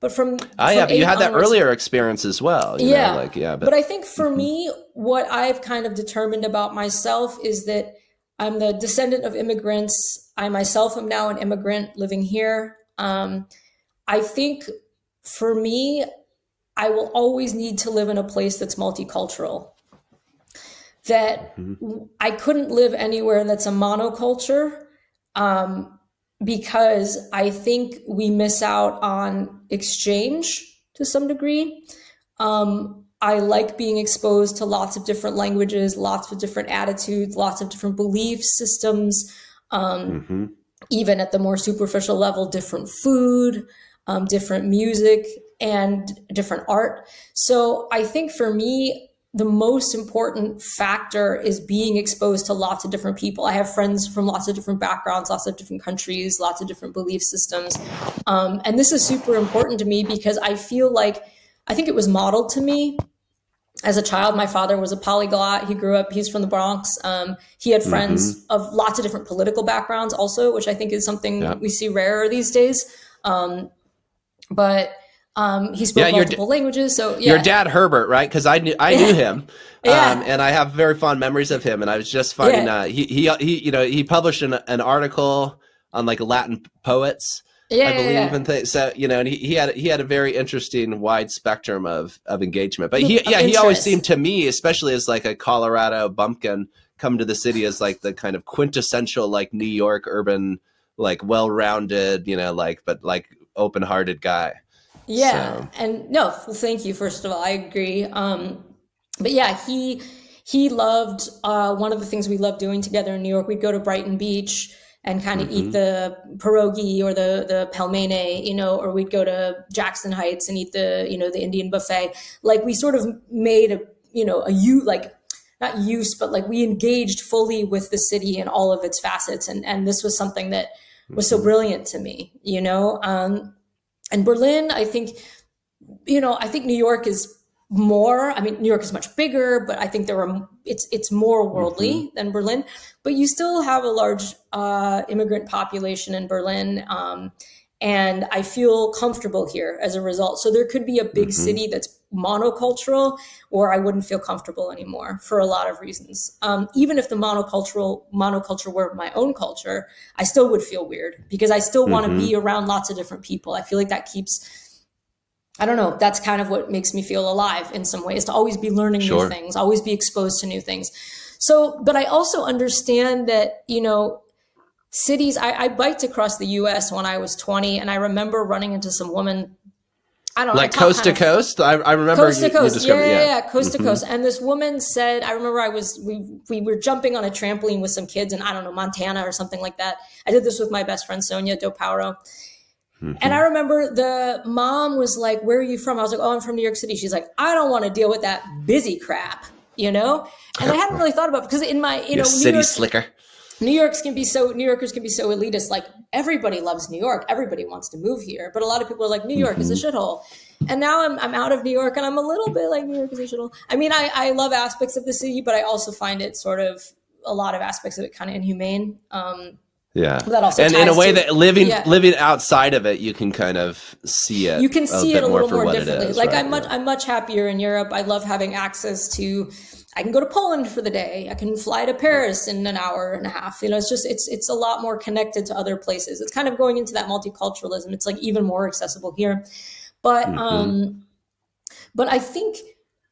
But from but you had that onwards, earlier experience as well. You know, like, but I think for me, what I've kind of determined about myself is that I'm the descendant of immigrants. I myself am now an immigrant living here. I think for me, I will always need to live in a place that's multicultural. That I couldn't live anywhere that's a monoculture, because I think we miss out on exchange to some degree. I like being exposed to lots of different languages, lots of different attitudes, lots of different belief systems, even at the more superficial level, different food, different music, and different art. So I think for me, the most important factor is being exposed to lots of different people. I have friends from lots of different backgrounds, lots of different countries, lots of different belief systems. And this is super important to me because I feel like, I think it was modeled to me as a child. My father was a polyglot. He grew up, he's from the Bronx. He had friends of lots of different political backgrounds also, which I think is something we see rarer these days. He spoke multiple languages. So your dad, Herbert, right? Because I knew him, and I have very fond memories of him. And I was just finding he published an article on like Latin poets, I believe, and things. So and he had a very interesting wide spectrum of engagement. But he always seemed to me, especially as like a Colorado bumpkin, come to the city as like the kind of quintessential like New York urban, like well-rounded, but like open-hearted guy. Yeah. So. And no, well, thank you. First of all, I agree. But yeah, he loved, one of the things we loved doing together in New York, we'd go to Brighton Beach and kind of eat the pierogi or the pelmeni, or we'd go to Jackson Heights and eat the Indian buffet. Like we sort of made not use, but like we engaged fully with the city and all of its facets. And this was something that was so brilliant to me, And Berlin, I think New York is more, New York is much bigger, but I think it's more worldly than Berlin, but you still have a large immigrant population in Berlin. And I feel comfortable here as a result. So there could be a big city that's monocultural, or I wouldn't feel comfortable anymore for a lot of reasons. Even if the monoculture were my own culture, I still would feel weird because I still want to be around lots of different people. I feel like that keeps, I don't know, that's kind of what makes me feel alive in some ways, to always be learning new things, always be exposed to new things. So, but I also understand that, cities, I biked across the US when I was 20, and I remember running into some woman, I don't know. Like coast to coast? I remember coast to coast. Coast to Mm-hmm. coast. And this woman said, I remember we were jumping on a trampoline with some kids in, I don't know, Montana or something like that. I did this with my best friend, Sonia do Paoro. Mm-hmm. And I remember the mom was like, where are you from? I was like, oh, I'm from New York City. She's like, I don't want to deal with that busy crap, you know? And I hadn't really thought about it because in my, you know, city slicker. New Yorkers can be so elitist. Like everybody loves New York. Everybody wants to move here. But a lot of people are like, New York is a shithole. And now I'm out of New York and I'm a little bit like New York is a shithole. I mean, I love aspects of the city, but I also find it sort of a lot of aspects of it kind of inhumane. Yeah. That also and in a way that living outside of it, you can kind of see it. You can see it a little more differently. Is, like right? I'm much happier in Europe. I love having access to, I can go to Poland for the day. I can fly to Paris in an hour and a half. You know, it's just, it's a lot more connected to other places. It's kind of going into that multiculturalism. It's like even more accessible here. But, but I think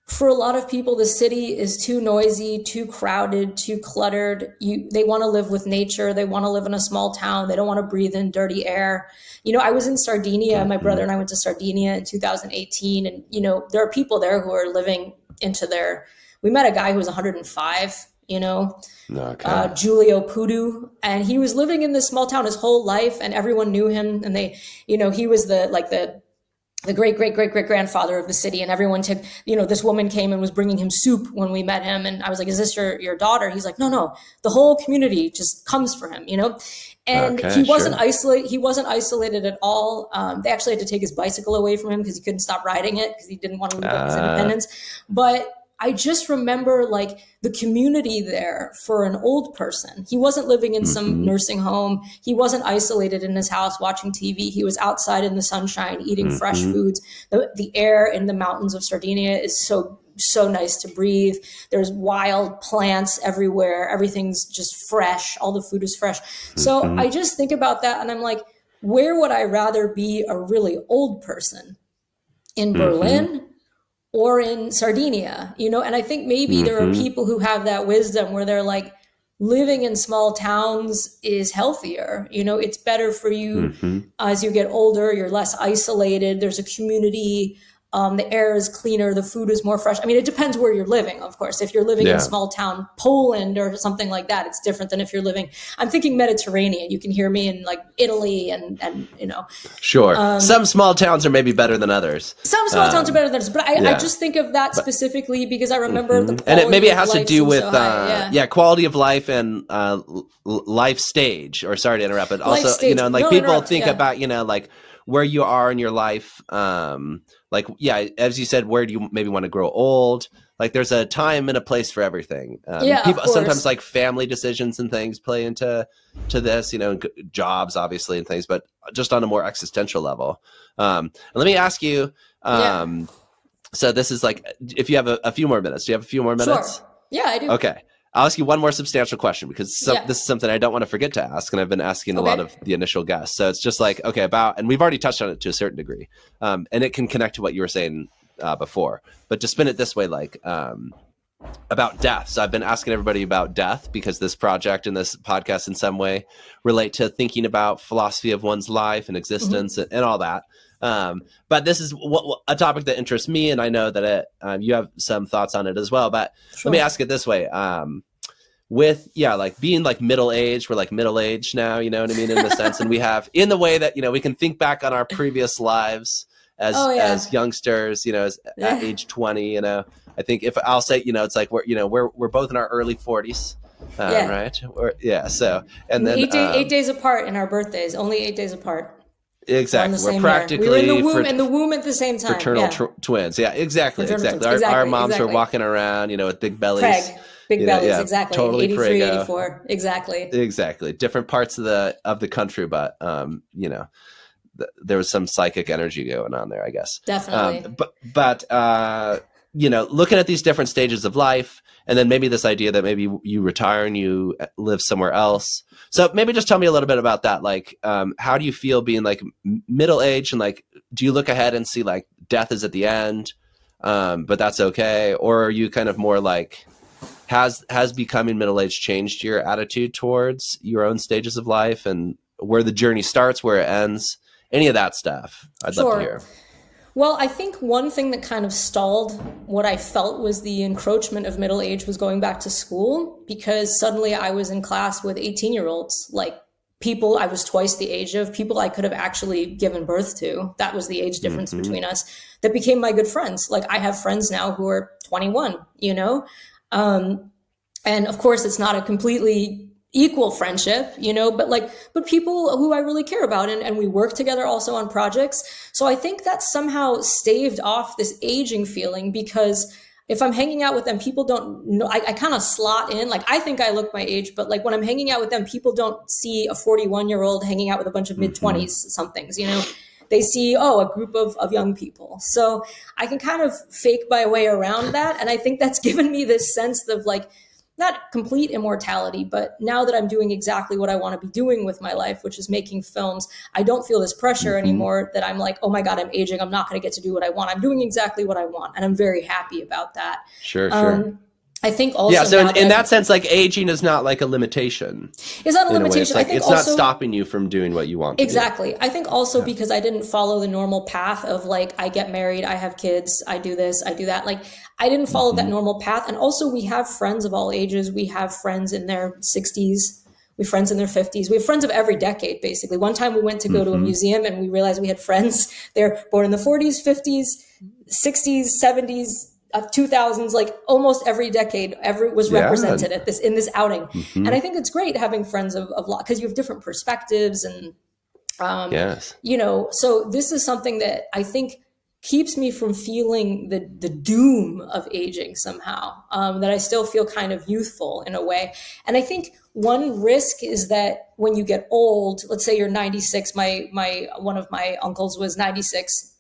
for a lot of people, the city is too noisy, too crowded, too cluttered. They want to live with nature. They want to live in a small town. They don't want to breathe in dirty air. You know, I was in Sardinia. My brother and I went to Sardinia in 2018. And, you know, there are people there who are living into we met a guy who was 105, you know, Giulio Pudu. And he was living in this small town his whole life and everyone knew him. And they, you know, he was the great grandfather of the city, and everyone took, you know, this woman came and was bringing him soup when we met him. And I was like, is this your daughter? He's like, no, the whole community just comes for him, you know? And he wasn't isolated. He wasn't isolated at all. They actually had to take his bicycle away from him because he couldn't stop riding it because he didn't want to lose his independence. But I just remember like the community there for an old person. He wasn't living in some nursing home. He wasn't isolated in his house watching TV. He was outside in the sunshine, eating fresh foods. The air in the mountains of Sardinia is so nice to breathe. There's wild plants everywhere. Everything's just fresh. All the food is fresh. So I just think about that and I'm like, where would I rather be a really old person? In Berlin or in Sardinia, you know? And I think maybe there are people who have that wisdom where they're like, living in small towns is healthier. You know, it's better for you as you get older, you're less isolated. There's a community. The air is cleaner. The food is more fresh. I mean, it depends where you're living, of course. If you're living in small town Poland or something like that, it's different than if you're living, I'm thinking Mediterranean. You can hear me in like Italy and you know. Sure. Some small towns are maybe better than others. Some small towns are better than others. But I just think of that specifically because I remember the quality and it has to do with, so quality of life and life stage, or sorry to interrupt, but also, you know, like people think about, you know, like where you are in your life, like, as you said, where do you maybe want to grow old? Like there's a time and a place for everything. People sometimes like family decisions and things play into this, you know, jobs obviously and things, but just on a more existential level. Let me ask you, so this is like, if you have a few more minutes, do you have a few more minutes? Sure. Yeah, I do. Okay. I'll ask you one more substantial question because this is something I don't want to forget to ask. And I've been asking a lot of the initial guests. So it's just like, okay, and we've already touched on it to a certain degree. And it can connect to what you were saying before, but to spin it this way, like about death. So I've been asking everybody about death because this project and this podcast in some way relate to thinking about philosophy of one's life and existence and all that. But this is a topic that interests me, and I know that you have some thoughts on it as well. But let me ask it this way: with like being like middle aged, we're like middle aged now, you know what I mean, in the sense, and we have in the way that, you know, we can think back on our previous lives as youngsters, you know, at age 20, you know. I think if I'll say, you know, it's like we're both in our early 40s, right? So and then 8 days apart in our birthdays, only 8 days apart. Exactly. We're practically we were in the womb at the same time. Fraternal twins. Yeah, exactly. Our moms were walking around, you know, with big bellies. Big bellies, exactly. Totally 83, prego. 84. Exactly. Different parts of the country, but you know, there was some psychic energy going on there, I guess. Definitely. But you know, looking at these different stages of life, and then maybe this idea that maybe you retire and you live somewhere else. So maybe just tell me a little bit about that. Like, how do you feel being like middle-aged, and like, do you look ahead and see like death is at the end, but that's okay? Or are you kind of more like, has becoming middle-aged changed your attitude towards your own stages of life and where the journey starts, where it ends, any of that stuff? I'd love to hear. Well, I think one thing that kind of stalled what I felt was the encroachment of middle age was going back to school, because suddenly I was in class with 18-year-olds, like people I was twice the age of, people I could have actually given birth to. That was the age difference between us, that became my good friends. Like I have friends now who are 21, you know? And of course it's not a completely equal friendship, you know, but people who I really care about, and we work together also on projects. So I think that somehow staved off this aging feeling, because if I'm hanging out with them, people don't know, I kind of slot in, like I think I look my age, but like when I'm hanging out with them, people don't see a 41-year-old hanging out with a bunch of mid-20s somethings, you know. They see, a group of young people. So I can kind of fake my way around that. And I think that's given me this sense of like, not complete immortality, but now that I'm doing exactly what I want to be doing with my life, which is making films, I don't feel this pressure anymore that I'm like, oh my God, I'm aging. I'm not going to get to do what I want. I'm doing exactly what I want. And I'm very happy about that. Sure. I think also, yeah. So in that sense, like aging is not like a limitation. It's not a limitation. It's, like, it's not stopping you from doing what you want to do. I think also because I didn't follow the normal path of like, I get married, I have kids, I do this, I do that. Like I didn't follow that normal path. And also we have friends of all ages. We have friends in their 60s. We have friends in their 50s. We have friends of every decade, basically. One time we went to go to a museum and we realized we had friends. They're born in the 40s, 50s, 60s, 70s, 2000s, like almost every decade was represented at in this outing. And I think it's great having friends of lot, because you have different perspectives and, you know, so this is something that I think keeps me from feeling the doom of aging somehow, that I still feel kind of youthful in a way. And I think one risk is that when you get old, let's say you're 96, one of my uncles was 96.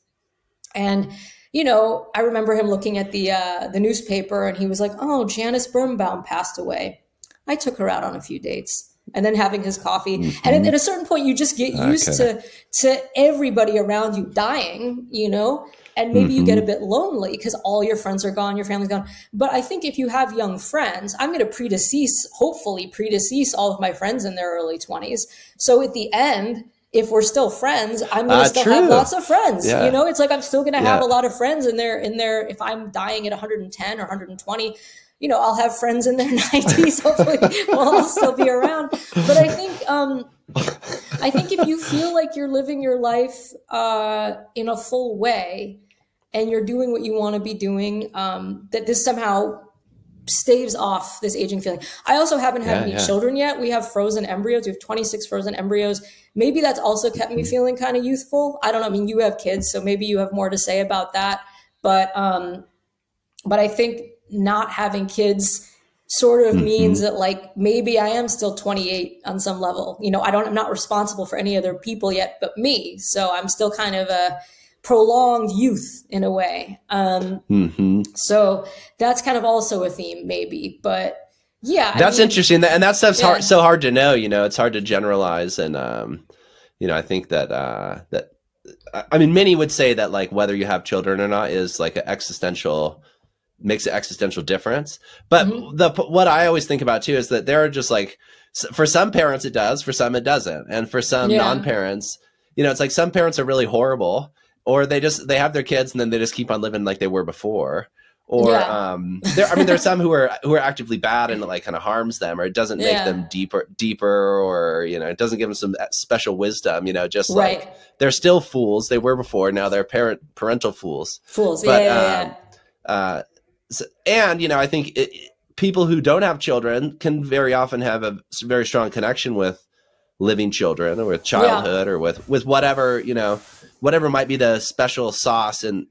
And, you know, I remember him looking at the newspaper and he was like, oh, Janice Birnbaum passed away. I took her out on a few dates. And then having his coffee. Mm-hmm. And at a certain point, you just get used to everybody around you dying, you know, and maybe you get a bit lonely because all your friends are gone, your family's gone. But I think if you have young friends, I'm going to hopefully predecease all of my friends in their early 20s. So at the end, if we're still friends, I'm going to still have lots of friends. Yeah. You know, it's like I'm still going to have a lot of friends in there. If I'm dying at 110 or 120, you know, I'll have friends in their 90s. Hopefully, I'll still be around. But I think if you feel like you're living your life in a full way, and you're doing what you want to be doing, that this somehow staves off this aging feeling. I also haven't had any children yet. We have frozen embryos. We have 26 frozen embryos. Maybe that's also kept me feeling kind of youthful. I don't know. I mean, you have kids, so maybe you have more to say about that. But I think not having kids sort of means that like maybe I am still 28 on some level. You know, I'm not responsible for any other people yet but me. So I'm still kind of a prolonged youth in a way. So that's kind of also a theme maybe, but yeah. That's interesting. And that stuff's so hard to know, you know, it's hard to generalize. And, you know, I think that I mean, many would say that like whether you have children or not is like makes an existential difference. But what I always think about too is that there are just like, for some parents it does, for some it doesn't. And for some non-parents, you know, it's like some parents are really horrible, or they have their kids and then they just keep on living like they were before. Or there's some who are actively bad and it like kind of harms them, or it doesn't make them deeper, or, you know, it doesn't give them some special wisdom, you know, just like they're still fools. They were before, now they're parental fools. And, you know, I think people who don't have children can very often have a very strong connection with living children, or with childhood, or with whatever, you know, whatever might be the special sauce in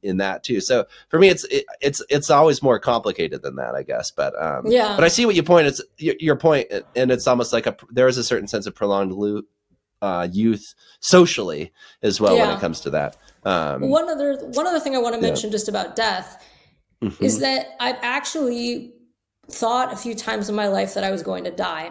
that too. So for me, it's always more complicated than that, I guess. But but I see what your point, and it's almost like there is a certain sense of prolonged youth socially as well when it comes to that. One other thing I want to mention just about death is that I've actually thought a few times in my life that I was going to die.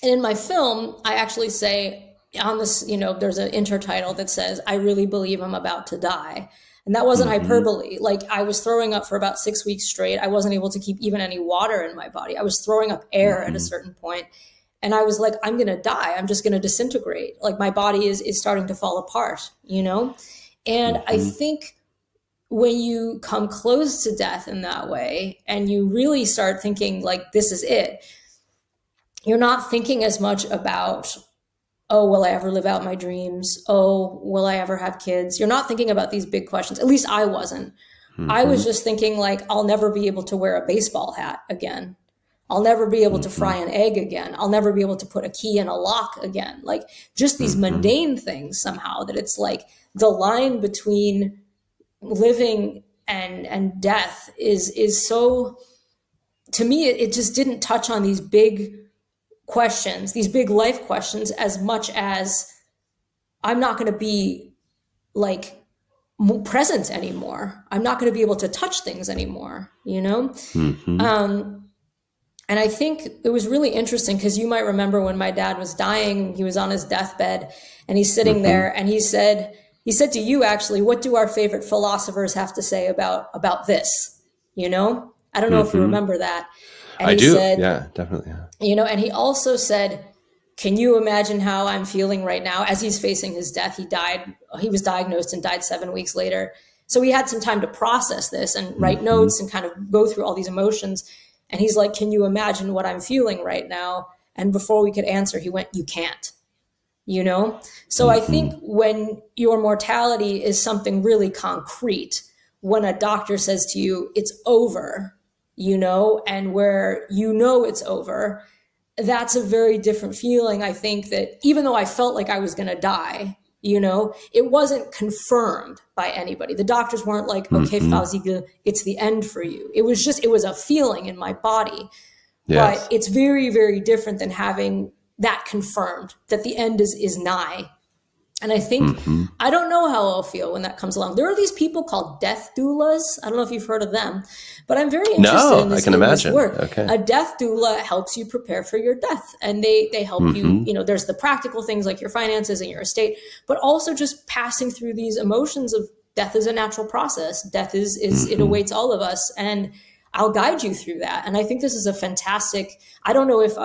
And in my film, I actually say on this, you know, there's an intertitle that says, I really believe I'm about to die. And that wasn't hyperbole. Like, I was throwing up for about 6 weeks straight. I wasn't able to keep even any water in my body. I was throwing up air at a certain point. And I was like, I'm going to die. I'm just going to disintegrate. Like, my body is starting to fall apart, you know? And I think when you come close to death in that way, and you really start thinking like, this is it, you're not thinking as much about, oh, will I ever live out my dreams? Oh, will I ever have kids? You're not thinking about these big questions. At least I wasn't. I was just thinking like, I'll never be able to wear a baseball hat again. I'll never be able to fry an egg again. I'll never be able to put a key in a lock again. Like, just these mundane things somehow, that it's like the line between living and death is so, to me, it just didn't touch on these big questions, these big life questions, as much as I'm not going to be like present anymore. I'm not going to be able to touch things anymore, you know? And I think it was really interesting because you might remember when my dad was dying, he was on his deathbed and he's sitting there and he said to you, actually, what do our favorite philosophers have to say about this? You know, I don't know if you remember that. And I do. Said, yeah, definitely. Yeah. You know, and he also said, can you imagine how I'm feeling right now as he's facing his death? He was diagnosed and died 7 weeks later. So he had some time to process this and write notes and kind of go through all these emotions. And he's like, can you imagine what I'm feeling right now? And before we could answer, he went, you can't, you know? So I think when your mortality is something really concrete, when a doctor says to you, it's over, you know, and where you know it's over, that's a very different feeling. I think that even though I felt like I was going to die, You know, it wasn't confirmed by anybody. The doctors weren't like, okay, Frau Siegel, it's the end for you. It was just, it was a feeling in my body. Yes. But it's very, very different than having that confirmed, that the end is nigh. And I think, I don't know how I'll feel when that comes along. There are these people called death doulas. I don't know if you've heard of them, but I'm very interested in this, this work. Okay. A death doula helps you prepare for your death. And they help you, you know, there's the practical things like your finances and your estate, but also just passing through these emotions of death is a natural process. Death is it awaits all of us. And I'll guide you through that. And I think this is a fantastic, I don't know if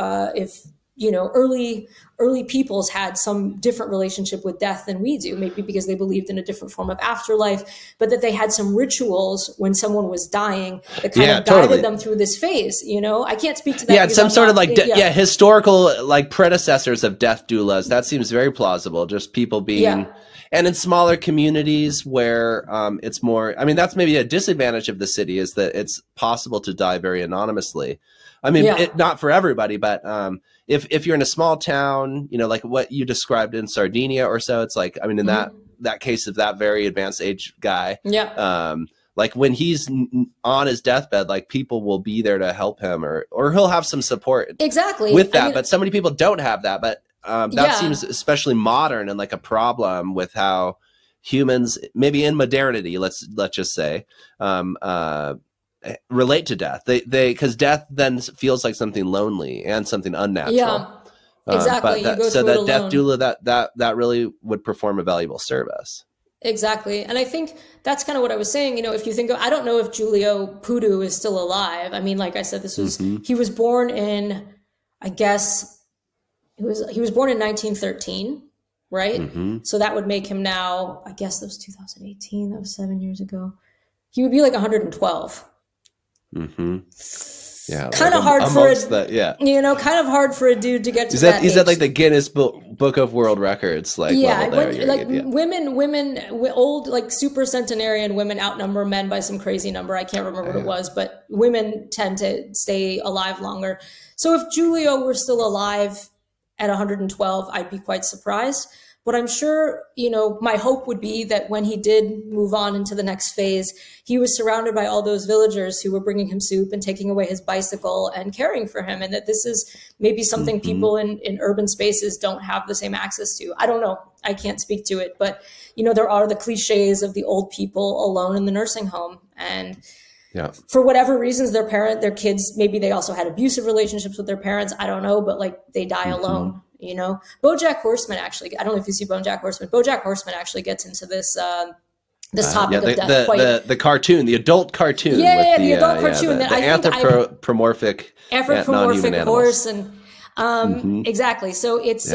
you know, early peoples had some different relationship with death than we do, maybe because they believed in a different form of afterlife, but that they had some rituals when someone was dying that kind of guided them through this phase. You know, I can't speak to that. Yeah, some sort of like, historical like predecessors of death doulas. That seems very plausible. Just people being, and in smaller communities where it's more, I mean, that's maybe a disadvantage of the city, is that it's possible to die very anonymously. I mean, not for everybody, but if you're in a small town, you know, like what you described in Sardinia or so, it's like, I mean, in that case of that very advanced age guy, like when he's on his deathbed, like people will be there to help him, or he'll have some support with that. I mean, but so many people don't have that. But that seems especially modern and like a problem with how humans, maybe in modernity, let's just say, relate to death. Because death then feels like something lonely and something unnatural. Yeah, exactly. So that death doula, that really would perform a valuable service. Exactly. And I think that's kind of what I was saying. You know, if you think of, I don't know if Giulio Pudu is still alive. I mean, like I said, this was, he was born in, I guess, he was born in 1913, right? So that would make him now, I guess that was 2018, that was 7 years ago. He would be like 112. Yeah, kind of hard for you know, kind of hard for a dude to get to that age. Is that like the Guinness Book of World Records? Like, women, old, like super centenarian women outnumber men by some crazy number. I can't remember what it was, but women tend to stay alive longer. So if Giulio were still alive at 112, I'd be quite surprised. But I'm sure, you know, my hope would be that when he did move on into the next phase, he was surrounded by all those villagers who were bringing him soup and taking away his bicycle and caring for him. And that this is maybe something people in urban spaces don't have the same access to. I don't know. I can't speak to it. But, you know, there are the cliches of the old people alone in the nursing home. And for whatever reasons, their kids, maybe they also had abusive relationships with their parents. I don't know. But like they die alone. You know, BoJack Horseman actually, I don't know if you see BoJack Horseman. BoJack Horseman actually gets into this topic of death. The cartoon, the adult cartoon. The adult cartoon. The anthropomorphic horse. And exactly. So it's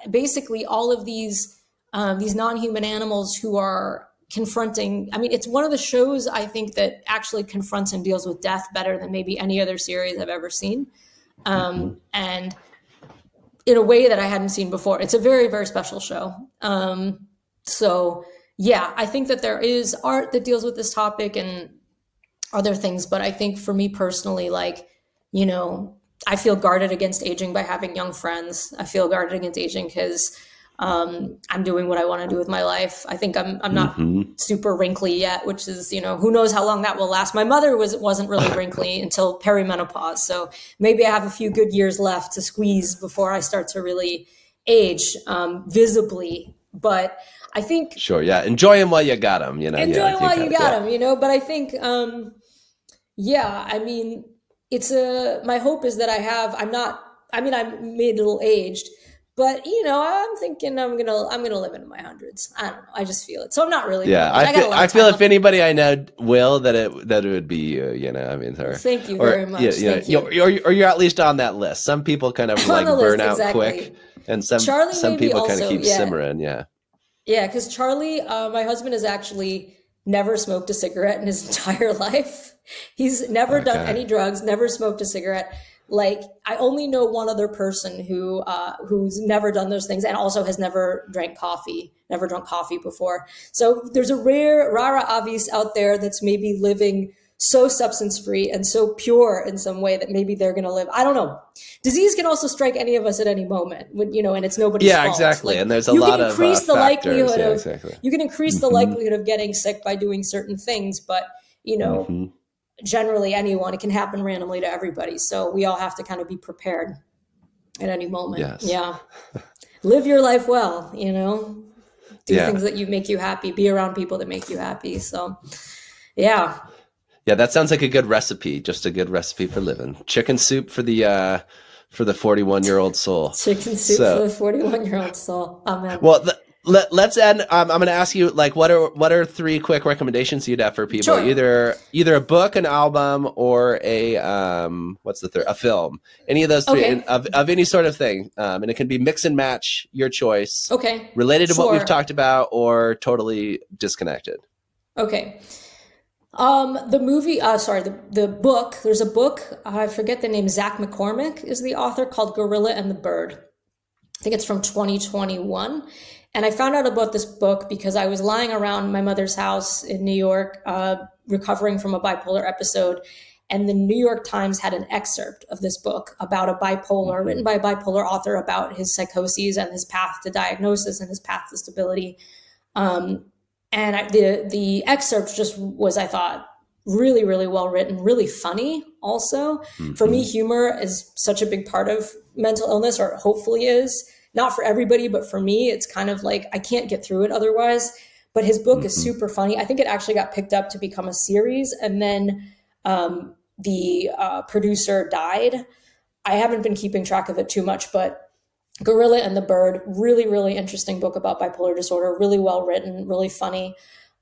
basically all of these non-human animals who are confronting. I mean, it's one of the shows I think that actually confronts and deals with death better than maybe any other series I've ever seen. And in a way that I hadn't seen before. It's a very, very special show. So yeah, I think that there is art that deals with this topic and other things. But I think for me personally, like, you know, I feel guarded against aging by having young friends. I feel guarded against aging because I'm doing what I want to do with my life. I think I'm not super wrinkly yet, which is, you know, who knows how long that will last. My mother wasn't really wrinkly until perimenopause. So maybe I have a few good years left to squeeze before I start to really age visibly. But I think enjoy them while you got them, you know. Enjoy them while you got them, you know. But I think, I mean, my hope is that I'm middle aged. But you know, I'm thinking I'm gonna live into my hundreds. I don't know. I just feel it. So I'm not really. Yeah, I feel if anybody I know will, that it would be you. You know, I mean, thank you very much. Thank you. Or you're at least on that list. Some people kind of like burn out quick, and some people kind of keep simmering. Yeah, because Charlie, my husband, has actually never smoked a cigarette in his entire life. He's never done any drugs, never smoked a cigarette. Like, I only know one other person who's never done those things and also has never drunk coffee before. So there's a rara avis out there that's maybe living so substance free and so pure in some way that maybe they're going to live. I don't know. Disease can also strike any of us at any moment, when, you know, and it's nobody's fault. Exactly. Like, and there's a lot of factors. You can increase the likelihood of getting sick by doing certain things, but, you know, generally anyone, it can happen randomly to everybody. So we all have to kind of be prepared at any moment. Yes. Yeah. Live your life well, you know, do things that make you happy, be around people that make you happy. So, yeah. Yeah, that sounds like a good recipe, just a good recipe for living. Chicken soup for the 41-year-old soul. Chicken soup for the 41-year-old soul. Amen. Well, let's end. I'm going to ask you, like, what are 3 quick recommendations you'd have for people? Sure. Either a book, an album, or a what's the third? A film. Any of those 3 of any sort of thing, and it can be mix and match, your choice. Okay. Related to what we've talked about, or totally disconnected. Okay. The movie, the book, there's a book, I forget the name, Zack McCormick is the author, called Gorilla and the Bird. I think it's from 2021. And I found out about this book because I was lying around my mother's house in New York, recovering from a bipolar episode. And the New York Times had an excerpt of this book about a bipolar, written by a bipolar author, about his psychoses and his path to diagnosis and his path to stability. And the excerpt just was, I thought, really, really well written, really funny also. For me, humor is such a big part of mental illness, or hopefully is. Not for everybody, but for me, it's kind of like I can't get through it otherwise. But his book is super funny. I think it actually got picked up to become a series. And then the producer died. I haven't been keeping track of it too much, but Gorilla and the Bird, really, really interesting book about bipolar disorder, really well written, really funny.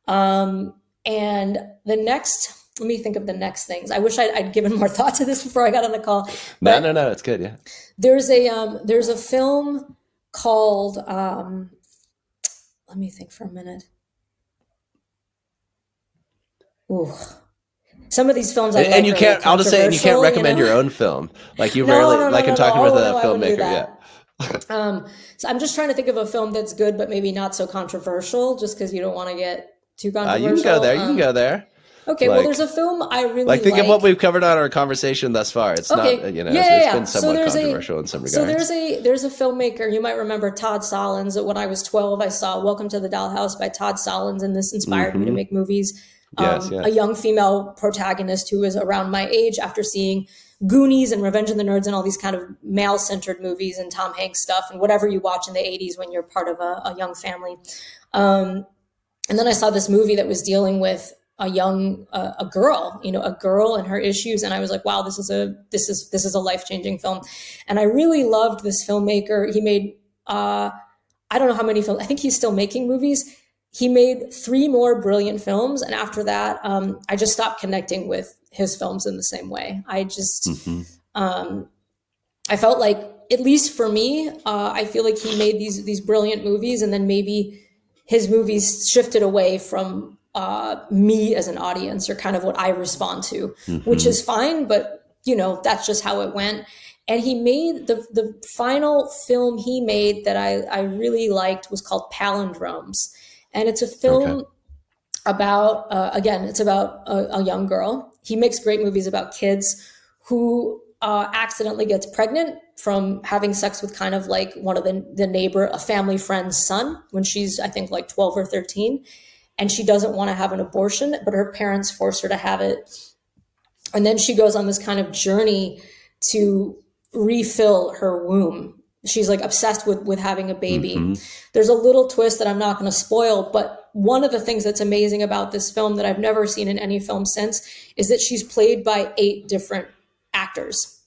And the next, let me think of the next things. I wish I'd given more thought to this before I got on the call. No, it's good. Yeah. There's a film called, let me think for a minute. Ooh. Some of these films and you can't, I'll just say, you can't recommend your own film. Like you rarely, in talking with a filmmaker. Yeah. So I'm just trying to think of a film that's good, but maybe not so controversial, just because you don't want to get too controversial. You can go there. Okay, well, there's a film I really like. Think of what we've covered on our conversation thus far. It's not, it's been somewhat controversial in some regards. So there's a filmmaker, you might remember Todd Solondz. When I was 12, I saw Welcome to the Dollhouse by Todd Solondz, and this inspired me to make movies. A young female protagonist who was around my age after seeing Goonies and Revenge of the Nerds and all these kind of male-centered movies and Tom Hanks stuff and whatever you watch in the 80s when you're part of a young family. And then I saw this movie that was dealing with a girl and her issues. And I was like, wow, this is a life-changing film. And I really loved this filmmaker. He made, I don't know how many films. I think he's still making movies. He made 3 more brilliant films. And after that, I just stopped connecting with his films in the same way. I just, I felt like, at least for me, I feel like he made these brilliant movies, and then maybe his movies shifted away from me as an audience, or kind of what I respond to, which is fine, but that's just how it went. And he made the final film he made that I really liked was called Palindromes. And it's a film about, it's about a young girl. He makes great movies about kids who accidentally gets pregnant from having sex with kind of like one of a family friend's son when she's, I think, like 12 or 13. And she doesn't want to have an abortion, but her parents force her to have it. And then she goes on this kind of journey to refill her womb. She's like obsessed with having a baby. There's a little twist that I'm not going to spoil, but one of the things that's amazing about this film that I've never seen in any film since is that she's played by 8 different actors.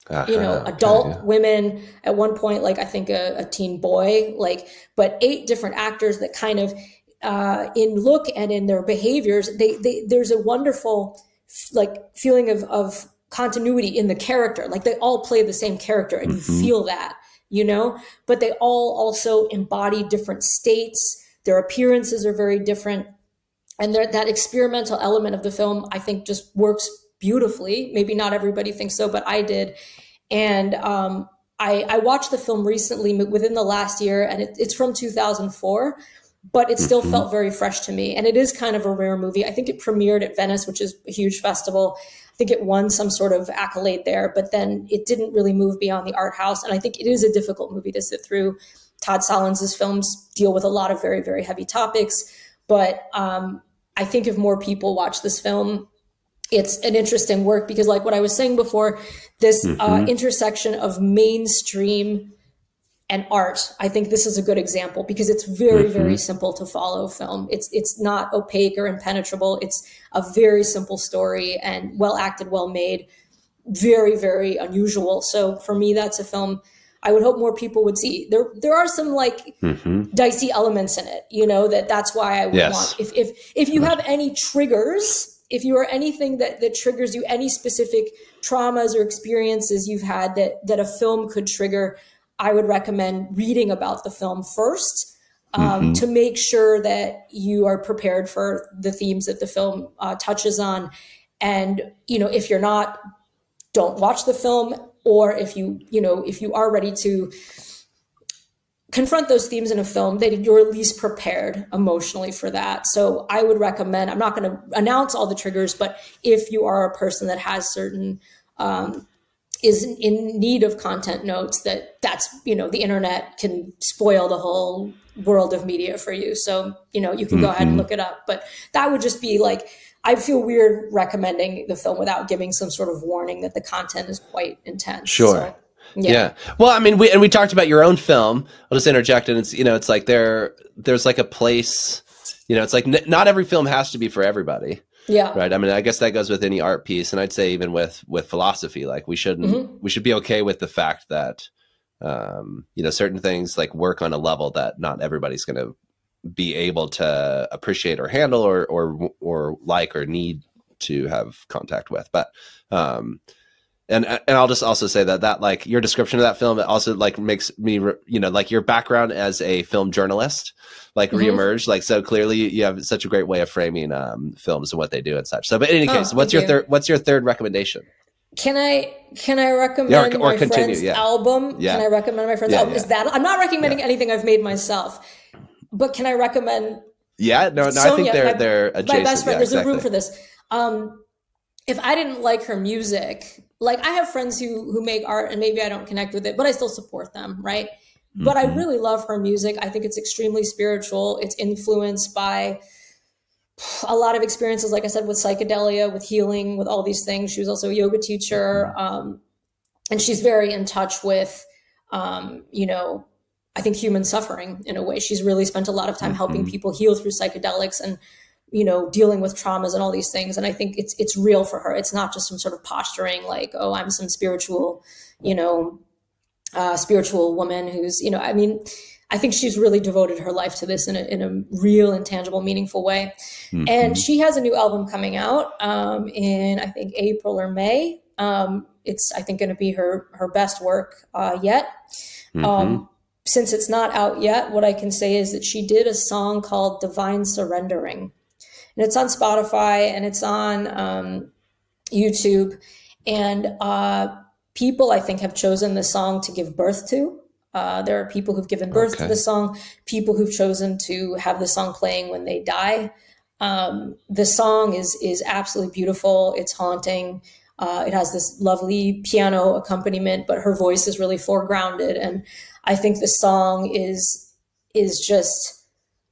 Adult women, at one point, like I think a teen boy, but 8 different actors that kind of in look and in their behaviors, there's a wonderful feeling of continuity in the character. Like they all play the same character and you feel that, but they all also embody different states. Their appearances are very different. And that experimental element of the film, I think, just works beautifully. Maybe not everybody thinks so, but I did. And I watched the film recently within the last year, and it's from 2004. but it still felt very fresh to me. And it is kind of a rare movie. I think it premiered at Venice, which is a huge festival. I think it won some sort of accolade there, but then it didn't really move beyond the art house. And I think it is a difficult movie to sit through. Todd Solondz's films deal with a lot of very, very heavy topics. But I think if more people watch this film, it's an interesting work because, like what I was saying before, this intersection of mainstream and art, I think this is a good example because it's very, very simple to follow film. It's not opaque or impenetrable. It's a very simple story and well acted, well made, very, very unusual. So for me, that's a film I would hope more people would see. There are some like dicey elements in it, you know, that's why I would want, if you have any triggers, if you are anything that triggers you, any specific traumas or experiences you've had that a film could trigger, I would recommend reading about the film first to make sure that you are prepared for the themes that the film touches on. And, you know, if you're not, don't watch the film. Or if you are ready to confront those themes in a film, that you're at least prepared emotionally for that. So I would recommend, I'm not going to announce all the triggers, but if you are a person that has certain, is in need of content notes, that's, you know, the internet can spoil the whole world of media for you. So, you know, you can go ahead and look it up, but that would just be like, I feel weird recommending the film without giving some sort of warning that the content is quite intense. Sure. So, yeah. Well, I mean, we talked about your own film. I'll just interject, and it's, you know, it's like there's like a place, you know, it's like not every film has to be for everybody. Yeah. Right. I mean, I guess that goes with any art piece, and I'd say even with philosophy, like we should be okay with the fact that, you know, certain things like work on a level that not everybody's going to be able to appreciate or handle or like or need to have contact with. But and I'll just also say that like your description of that film, it also like makes me, you know, like your background as a film journalist like reemerged, like so clearly you have such a great way of framing films and what they do and such. So but in any case, what's your third recommendation? Can I recommend my friend's album? Yeah. Can I recommend my friend's album? Is that, I'm not recommending anything I've made myself, but can I recommend? Yeah, no, Sonia, I think they're adjacent. My best friend. Yeah, there's exactly. a room for this. If I didn't like her music, like I have friends who make art and maybe I don't connect with it, but I still support them, right? But I really love her music. I think it's extremely spiritual. It's influenced by a lot of experiences, like I said, with psychedelia, with healing, with all these things. She was also a yoga teacher. And she's very in touch with, you know, I think human suffering in a way. She's really spent a lot of time helping people heal through psychedelics and, you know, dealing with traumas and all these things. And I think it's real for her. It's not just some sort of posturing like, oh, I'm some spiritual, you know, spiritual woman who's, you know, I mean, I think she's really devoted her life to this in a real and tangible, meaningful way. And she has a new album coming out in, I think, April or May. It's, I think, going to be her best work yet. Since it's not out yet, what I can say is that she did a song called Divine Surrendering. And it's on Spotify and it's on YouTube. And people, I think, have chosen this song to give birth to. There are people who've given birth to the song, people who've chosen to have the song playing when they die. The song is absolutely beautiful. It's haunting. It has this lovely piano accompaniment, but her voice is really foregrounded. And I think the song is just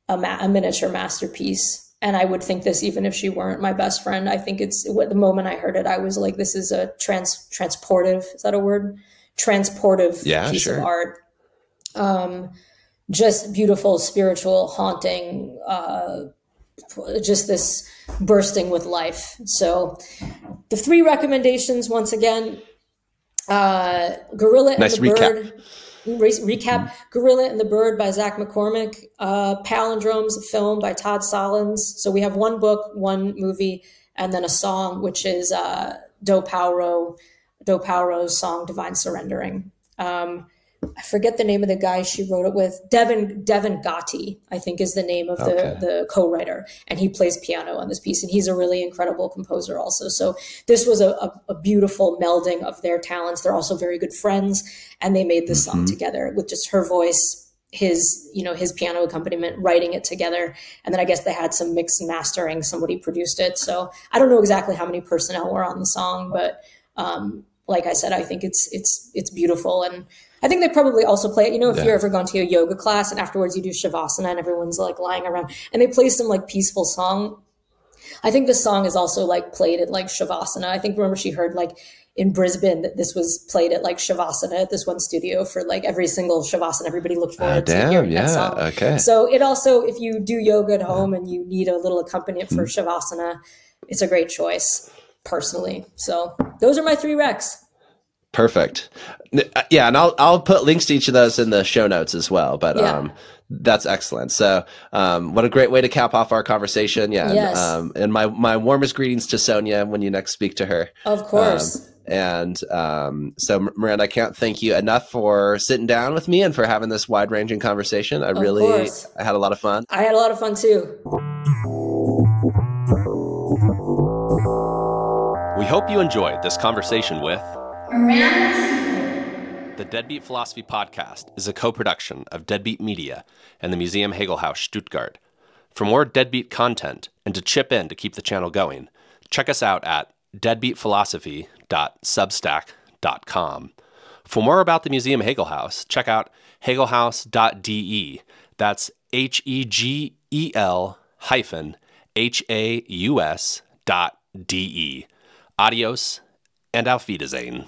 a miniature masterpiece. And I would think this even if she weren't my best friend. I think it's, the moment I heard it, I was like, this is a transportive, is that a word? Transportive piece of art. Just beautiful, spiritual, haunting, just this bursting with life. So the 3 recommendations, once again, Gorilla and the Bird. Recap. Gorilla and the Bird by Zack McCormick, Palindromes, a film by Todd Solondz. So we have 1 book, 1 movie, and then a song, which is Paoro's song Divine Surrendering. I forget the name of the guy she wrote it with. Devin Gotti, I think, is the name of the co-writer. And he plays piano on this piece. And he's a really incredible composer also. So this was a beautiful melding of their talents. They're also very good friends. And they made this song together with just her voice his, his piano accompaniment, writing it together. And then I guess they had some mix and mastering. Somebody produced it. So I don't know exactly how many personnel were on the song, but like I said, I think it's beautiful. And I think they probably also play it, if you've ever gone to a yoga class and afterwards you do Shavasana and everyone's like lying around and they play some like peaceful song. I think this song is also like played at like Shavasana. I think, remember, she heard like in Brisbane that this was played at like Shavasana at this one studio for like every single Shavasana. Everybody looked forward to hearing that song. Okay. So it also, if you do yoga at home and you need a little accompaniment for Shavasana, it's a great choice personally. So those are my 3 recs. Perfect. Yeah, and I'll put links to each of those in the show notes as well. But that's excellent. So what a great way to cap off our conversation. Yeah. Yes. And my warmest greetings to Sonia when you next speak to her. Of course. So Miranda, I can't thank you enough for sitting down with me and for having this wide-ranging conversation. I had a lot of fun. I had a lot of fun too. We hope you enjoyed this conversation with Miranda Siegel. The Deadbeat Philosophy Podcast is a co-production of Deadbeat Media and the Museum Hegel-Haus Stuttgart. For more Deadbeat content and to chip in to keep the channel going, check us out at deadbeatphilosophy.substack.com. For more about the Museum Hegel-Haus, check out hegelhaus.de. That's HEGEL-HAUS.de. Adios and auf Wiedersehen.